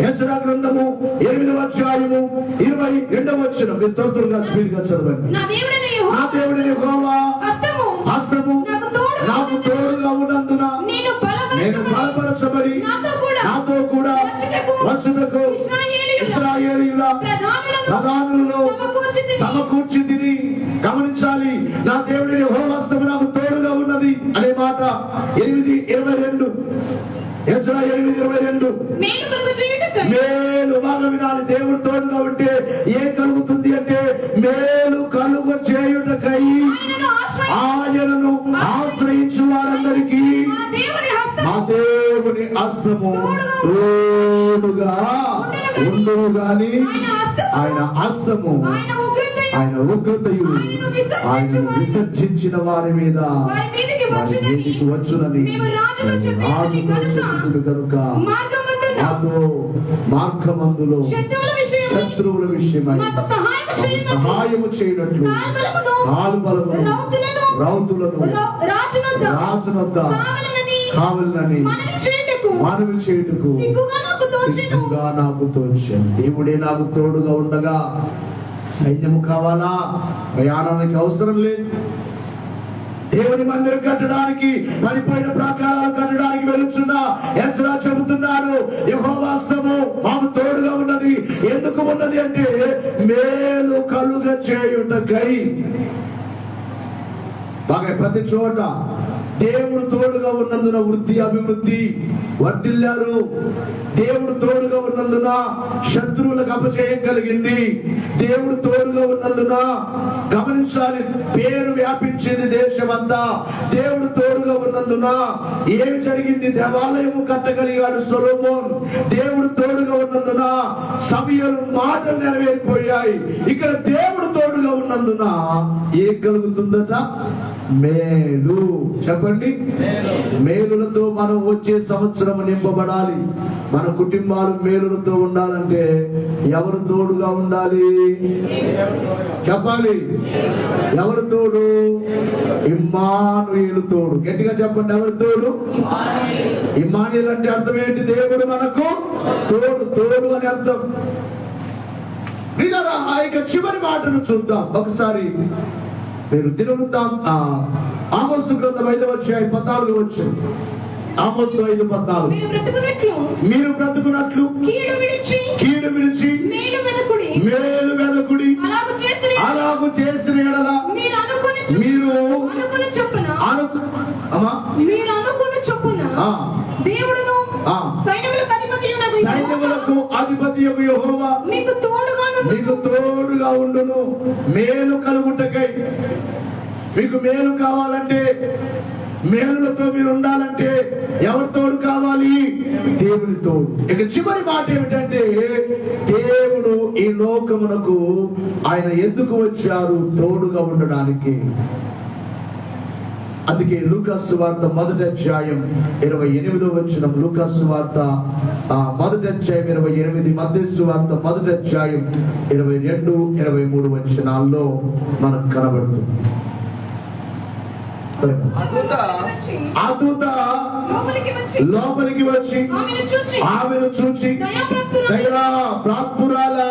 యెషయా గ్రంథము 8వ అధ్యాయము 22వ వచనం. మీరు త్వరగా స్పీడ్ గా చదవండి. నా దేవుడైన యెహోవా హస్తము నాకు తోడుగా ఉన్నందున నేను బలపరచబడి నాతో కూడా వచ్చుటకు ఇశ్రాయేలీయుల ప్రధానులను సమకూర్చి తిని. గమనించాలి, నా దేవుడి యెహోవా హస్తము నాకు తోడుగా ఉన్నది అనే మాట 8:22. యెషయా 8:22. మేలు. బాగా వినాలి. దేవుడు తోడుగా ఉంటే ఏం కలుగుతుంది అంటే మేలు కలుగ చేయుటకై ఆయనను ఆశ్రయించు వారందరికీ మా దేవుని హస్తము తోడుగా ఉండును గాని ఆయన హస్తము ఆయన ఉగ్రతయు ఆయన విసర్జించిన వారి మీద వచ్చునని రాజు కనుక మార్గమందులో శత్రువుల విషయమై మాకు సహాయము చేయనట్లు కాల్బలమును రౌతులను రాజునొద్ద కావలనని మనవి చేయుటకు సిగ్గుగా నాకు తోచాను. దేవుడే నాకు తోడుగా ఉండగా సైన్యము కావాలా? ప్రయాణానికి అవసరం లేదు. దేవుని మందిరం కట్టడానికి, పడిపోయిన ప్రాకారాలు కట్టడానికి వెళుతున్న ఎజ్రా చెబుతున్నారు, యెహోవా హస్తము మాకు తోడుగా ఉన్నది. ఎందుకు ఉన్నది అంటే మేలు కలుగ చేయుటకై. బాగా ప్రతి చోట దేవుడు తోడుగా ఉన్నందున వృద్ధి, అభివృద్ధి వర్ధిల్లారు. దేవుడు తోడుగా ఉన్నందున శత్రువులకు అపజయం కలిగింది. దేవుడు తోడుగా ఉన్నందున గమనించాలి, పేరు వ్యాపించింది దేశమంతా. దేవుడు తోడుగా ఉన్నందున ఏమి జరిగింది? దేవాలయము కట్టగలిగాడు సొలొమోన్. దేవుడు తోడుగా ఉన్నందున సమయలు మాటలు నెరవేరిపోయాయి. ఇక్కడ దేవుడు తోడుగా ఉన్నందున ఏం కలుగుతుందట? మేలు. చెప్పండి, మేలులతో మనం వచ్చే సంవత్సరం నింపబడాలి. మన కుటుంబాలు మేలులతో ఉండాలంటే ఎవరు తోడుగా ఉండాలి? చెప్పాలి, ఎవరు తోడు? ఇమ్మానుయేలు తోడు. గట్టిగా చెప్పండి, ఎవరు తోడు? ఇమ్మానుయేలు అంటే అర్థం ఏంటి? దేవుడు మనకు తోడు. తోడు అని అర్థం. ఆ యొక్క చివరి మాటను చూద్దాం ఒకసారి. మీరు దినవృత్తాం ఆమోసు గ్రంథం 5వ అధ్యాయం 14వ వచనం. ఆమోసు 5:14. మీరు బ్రతుకున్నట్లు కీడు విడిచి మేలు వెదకుడి. అలాగు చేసిన యెడల మీరు దేవుడును సైన్యములకు అధిపతియగు యెహోవా మీకు తోడుగా ఉండును. మేలు కలుగుటకై. మీకు మేలు కావాలంటే, మేలులతో మీరు ఉండాలంటే ఎవరి తోడు కావాలి? దేవుని తోడు. ఇక చివరి మాట ఏమిటంటే, దేవుడు ఈ లోకమునకు ఆయన ఎందుకు వచ్చారు? తోడుగా ఉండడానికి. అందుకే లూకాసు వార్త 1వ అధ్యాయం 28వ వచనం. లూకాసు వార్త 1వ అధ్యాయం 28, మత్తయి వార్త 1వ అధ్యాయం 22, 23 వచనాల్లో మనకు కనబడుతుంది. ఆ దూత లోపలికి వచ్చి ఆమెను చూచి, దయా ప్రాప్తురాలా,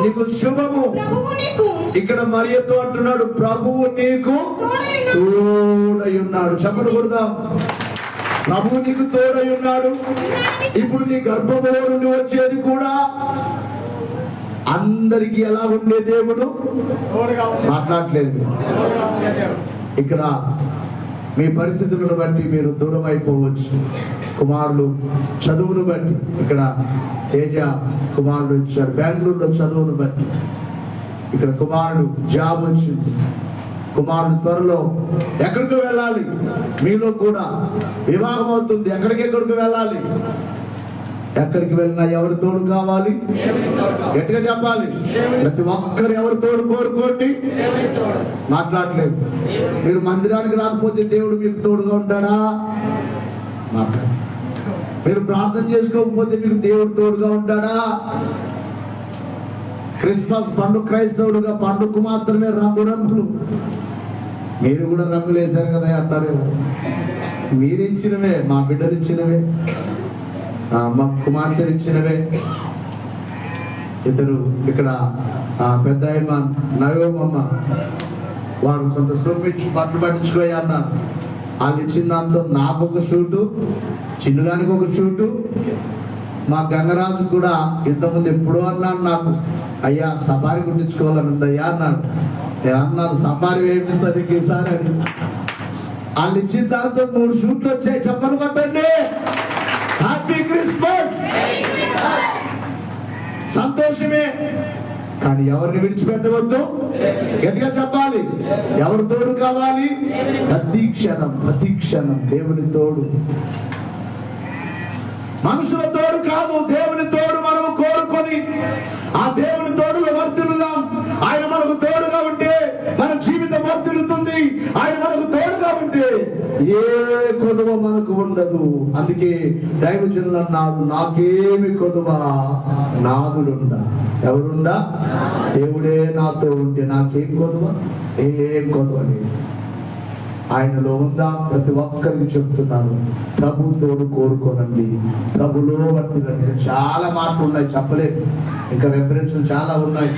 నీకు శుభము. ఇక్కడ మరియతో అంటున్నాడు, ప్రభువు నీకు తోడై ఉన్నాడు. చెప్పకూడదా? ప్రభువు నీకు తోడై ఉన్నాడు. ఇప్పుడు నీ గర్భంలో నుండి వచ్చేది కూడా అందరికి ఎలా ఉండే దేవుడు మాట్లాడలేదు. ఇక్కడ మీ పరిస్థితులను బట్టి మీరు దూరం అయిపోవచ్చు. కుమారులు చదువును బట్టి, ఇక్కడ తేజ కుమారుడు వచ్చాడు బెంగళూరులో చదువును బట్టి. ఇక్కడ కుమారుడు జాబ్ వచ్చింది. కుమారుడు త్వరలో ఎక్కడికి వెళ్ళాలి. మీలో కూడా వివాహం అవుతుంది. ఎక్కడికి వెళ్ళాలి. ఎక్కడికి వెళ్ళినా ఎవరి తోడు కావాలి? గట్టిగా చెప్పాలి. ప్రతి ఒక్కరు ఎవరి తోడు కోరుకోండి. మాట్లాడలేదు. మీరు మందిరానికి రాకపోతే దేవుడు మీకు తోడుగా ఉంటాడా? మాట్లాడు. మీరు ప్రార్థన చేసుకోకపోతే మీకు దేవుడు తోడుగా ఉంటాడా? క్రిస్మస్ పండుగ క్రైస్తవుడుగా పండుగకు మాత్రమే రంగులు. మీరు కూడా రంగులు వేశారు కదా అంటారేమో. మీరు ఇచ్చినవే, మా బిడ్డలు ఇచ్చినవే, మా కుమార్తెలు ఇచ్చినవే. ఇద్దరు ఇక్కడ పెద్ద నయోమమ్మ వారు కొంత సొమ్మిచ్చి పట్టు పట్టించుకోయి అన్నారు. వాళ్ళు ఇచ్చిన దాంతో నాకు ఒక షూటు, చిన్నగానికి ఒక షూటు. మా గంగరాజు కూడా ఇంతకుముందు ఎప్పుడో అన్నాడు నాకు, అయ్యా సఫారీ కుట్టించుకోవాలని ఉంది అయ్యా అన్నాడు. నేను అన్నాను, సఫారీ వేపిస్తాను నీకు ఈసారి అని. వాళ్ళు ఇచ్చిన దాంతో 3 షూట్లు వచ్చాయి. చెప్పను కొట్టండి. Happy Christmas. సంతోషమే, కానీ ఎవరిని విడిచిపెట్టవద్దు. గట్టిగా చెప్పాలి. ఎవరు తోడు కావాలి? ప్రతి క్షణం దేవుని తోడు. మనుషుల తోడు కాదు, దేవుని తోడు మనము కోరుకొని ఆ దేవుని తోడులో వర్ధిల్లుదాం. ఆయన మనకు తోడుగా ఉంటే మన జీవితం వర్ధిల్లుతుంది. ఆయన మనకు తోడుగా ఉంటే ఏ కొదువ మనకు ఉండదు. అందుకే దైవజనులు అన్నారు, నాకేమి కొదువ, నాదుడుండా. ఎవరుండా? దేవుడే నాతో ఉంటే నాకేం కొదువ? ఏం కొదువ లేదు. ఆయనలో ఉందా? ప్రతి ఒక్కరికి చెప్తున్నాను, ప్రభు తోడు కోరుకోనండి, ప్రభులో వర్తినండి. చాలా మాటలు ఉన్నాయి, చెప్పలేదు. ఇంకా రెఫరెన్స్లు చాలా ఉన్నాయి.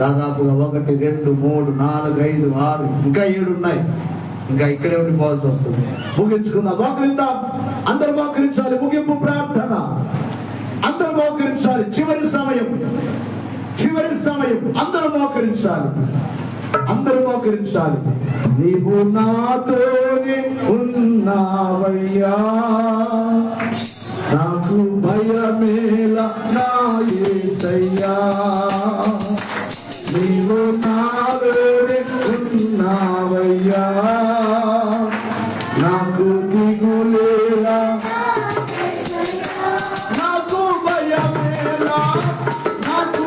దాదాపుగా 1, 2, 3, 4, 5, 6 ఇంకా 7 ఉన్నాయి. ఇంకా ఇక్కడే ఉండిపోవాల్సి వస్తుంది. ముగించుకుందాం. మోకరిద్దాం. అందరూ మోకరించాలి. ముగింపు ప్రార్థన. అందరూ మోకరించాలి. చివరి సమయం, చివరి సమయం. అందరూ మోకరించాలి. అందరూ మోకరించాలి. నీవు నాతోనే ఉన్నావయ్యా, నాకు భయమేలా నా యేసయ్యా. నీవు నాతోనే ఉన్నావయ్యా, నాకు దిగులేలా, నాకు భయమేలా, నాకు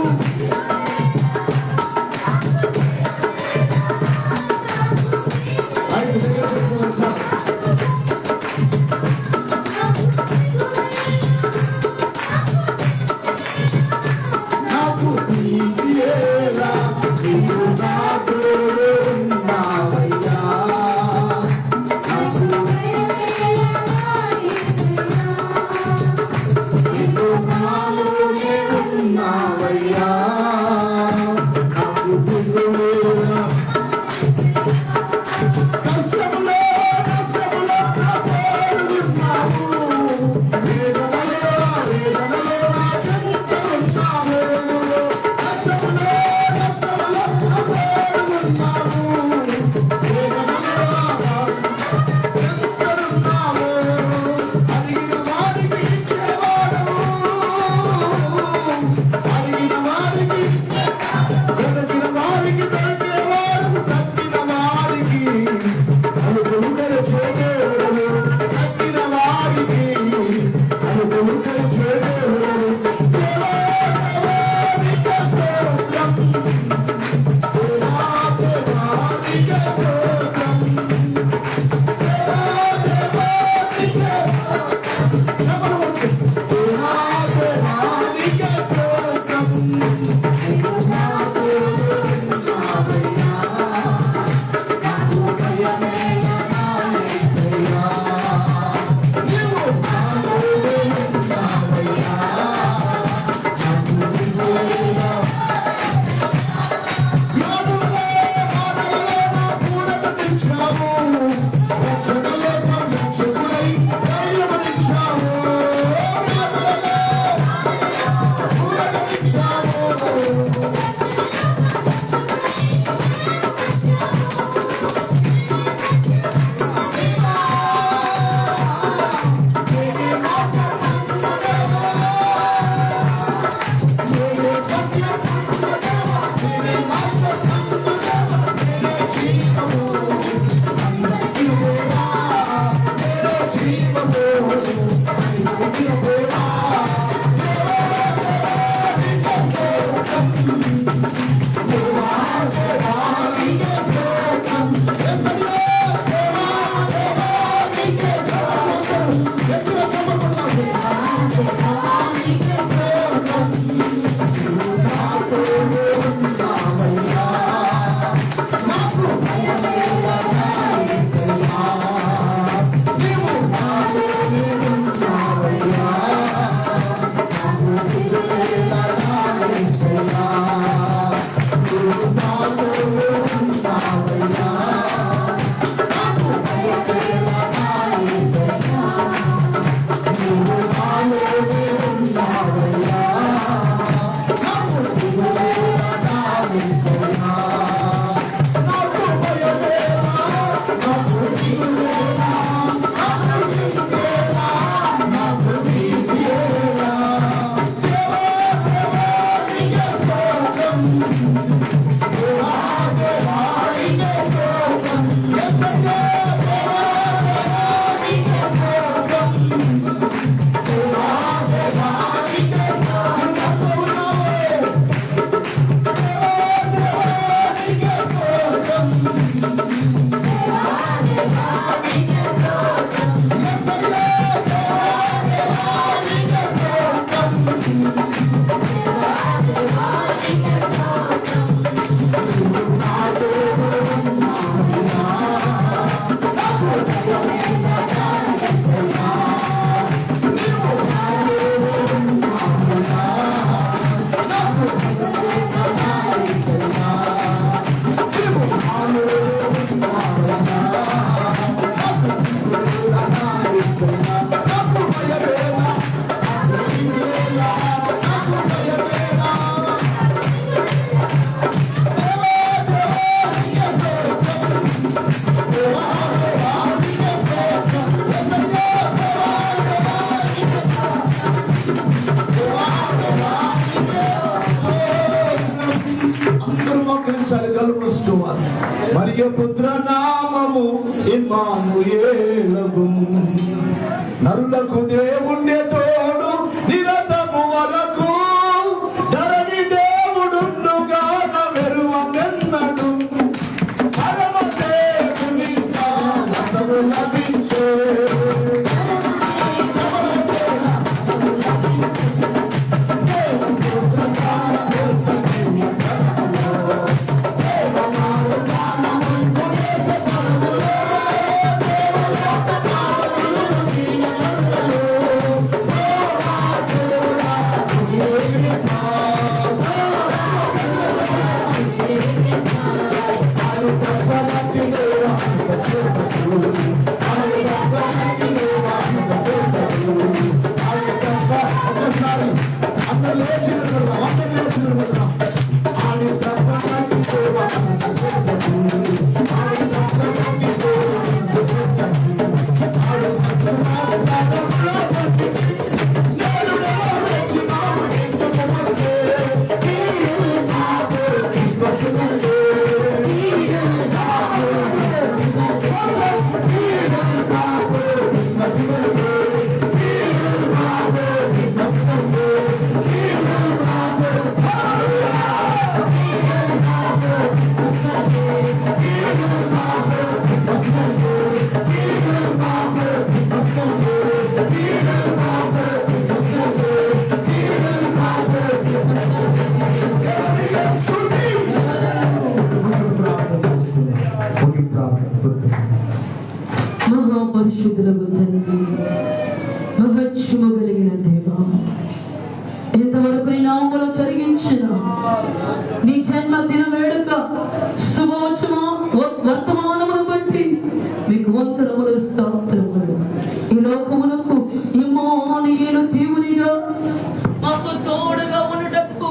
Thank you. మరియ పుత్ర నామము ఇమ్మానుయేలగు, నరులకు దేవుణ్ణి తోడు నిరతము వరకు, ధరణి దేవుడుగాన వెరువెన్నడు, పరమ దేవుని సానము లభించే. మహాపరిశుద్ధులకు తండ్రి, మహత్యము కలిగిన దేవా, ఇంతవరకు నీ నామములో జరిగించిన నీ జన్మదిన వేడుక వర్తమానమును బట్టి మీకు వందనములు స్తోత్రములు. ఈ లోకమునకు ఇమ్మానుయేలు దేవునిగా మాకు తోడుగా ఉండుటకు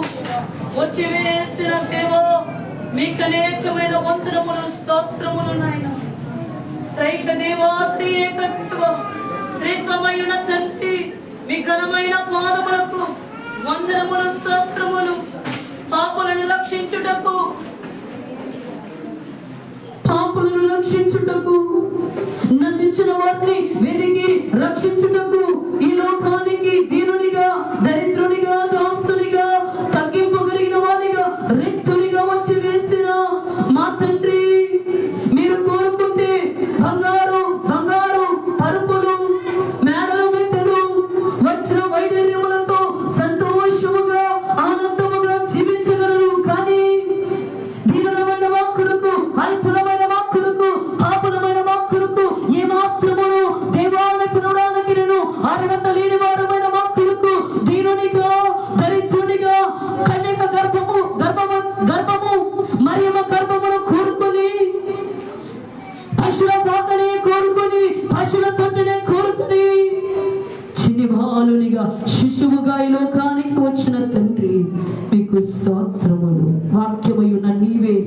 వచ్చి వేసిన దేవా, మీకు అనేకమైన వందనములు స్తోత్రములు నాయన. రైక దేవా, త్రికమైన తండ్రి, మీ ఘనమైన పాదములకు వందనములు స్తోత్రములు. పాపులను రక్షించుటకు నశించిన వారిని వెలిగి రక్షించుటకు ఈ లోకానికి దీనునిగా, దరిద్రునిగా, దాసునిగా, తగ్గింపగలిగిన వారిగా, రిక్తునిగా వచ్చి వేసిన మా తండ్రి, మీరు కోరుకుంటే బంగారు పరుపులు, మేడలు, మెట్టలు, వజ్ర వైడర్యములతో సంతోషముగా ఆనందముగా జీవించగలరు. కానీ దీనులమైన వాక్కులకు, అల్పులమైన వాక్కులకు, పాపులమైన వాక్కులకు ఏ మాత్రమును దేవాలయ పునరానికి నేను అర్హత లేని వారమైన వాక్కులకు దీనునిగా, దరిద్రునిగా, కన్యక గర్భము మరియమ్మ గర్భమును కోరుకొని, పశుల పాకనే కోరుకొని, పశుల తొట్టినే కోరుకొని, చిన్ని బాలునిగా, శిశువుగా ఈ లోకానికి వచ్చిన తండ్రి, మీకు స్తోత్రములు. వాక్యమయున్న నీవే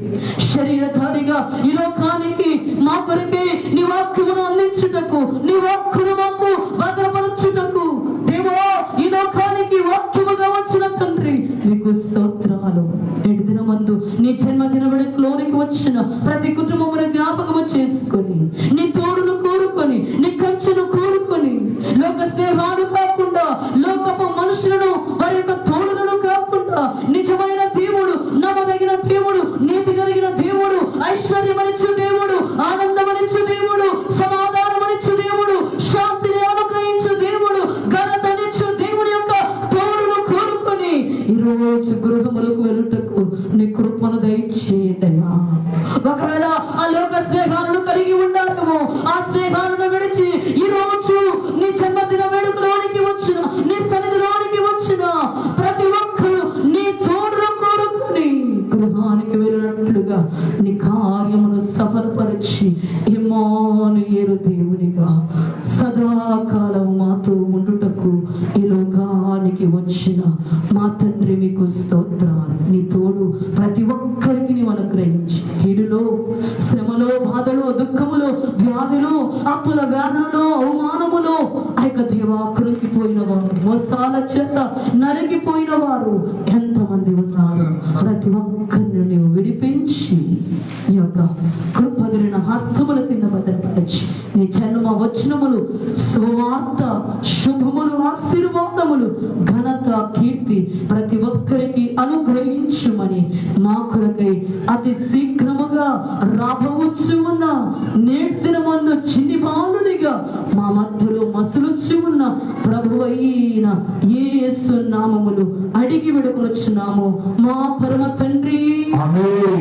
శరీరధారిగా ఈ లోకానికి మా కొరకే నీ వాక్యమును అందించుటకు, నీ వాక్కును మాకు భద్రపరచుటకు దేవా, ఈ లోకానికి వాక్యముగా వచ్చిన తండ్రి, మీకు స్తోత్రాలు. నేటి దినమందు నీ జన్మదిన వేడుకలోనికి వచ్చిన ప్రతి కుటుంబమును జ్ఞాపకము చేసుకొని, నీ తోడును కోరుకొని, నీ కంచెను కోరుకొని, లోక స్నేహాలు కాకుండా, లోకపు మనుషులను వారి యొక్క తోడులను కాకుండా, నిజమైన దేవుడు, నమ్మదగిన దేవుడు, నీతి కలిగిన దేవుడు, ఐశ్వర్యమనిచ్చు దేవుడు, ఆనందమనిచ్చు దేవుడు, సమాధానమనిచ్చు దేవుడు, సదాకాలం మాతో ఉండుటకు ఈ లోకానికి వచ్చిన మా తండ్రి మీకు స్తోత్రాలు. నీ తోడు ప్రతి ఒక్కరికి నీవు అనుగ్రహించి కీడులో, శ్రమలో, బాధలో, దుఃఖములో, వ్యాధిలో, అప్పుల వ్యాధులలో, అవమానములో దేవా కృంగిపోయిన వారు, మోసాల చేత నరిగిపోయిన వారు ఎంతమంది ఉన్నారు. ప్రతి ఒక్కరిని నీవు విడిపించి నీ యొక్క కృపగలిగిన హస్తముల కింద భద్రపరచి నీ జన్మ వచనములు, సువార్త, శుభములు, ఆశీర్వాదములు, ఘనత, కీర్తి ప్రతి ఒక్కరికి అనుగ్రహించుమని మా కొరకై అతి శీఘ్రముగా రాబోవచ్చు ఉన్న నేటి దినమందు చిన్ని బాలునిగా మా మధ్యలో మసులుచు ఉన్న ప్రభువైన యేసు నామములు అడిగి విడుకొనుచున్నాము మా పరమ తండ్రి. ఆమేన్.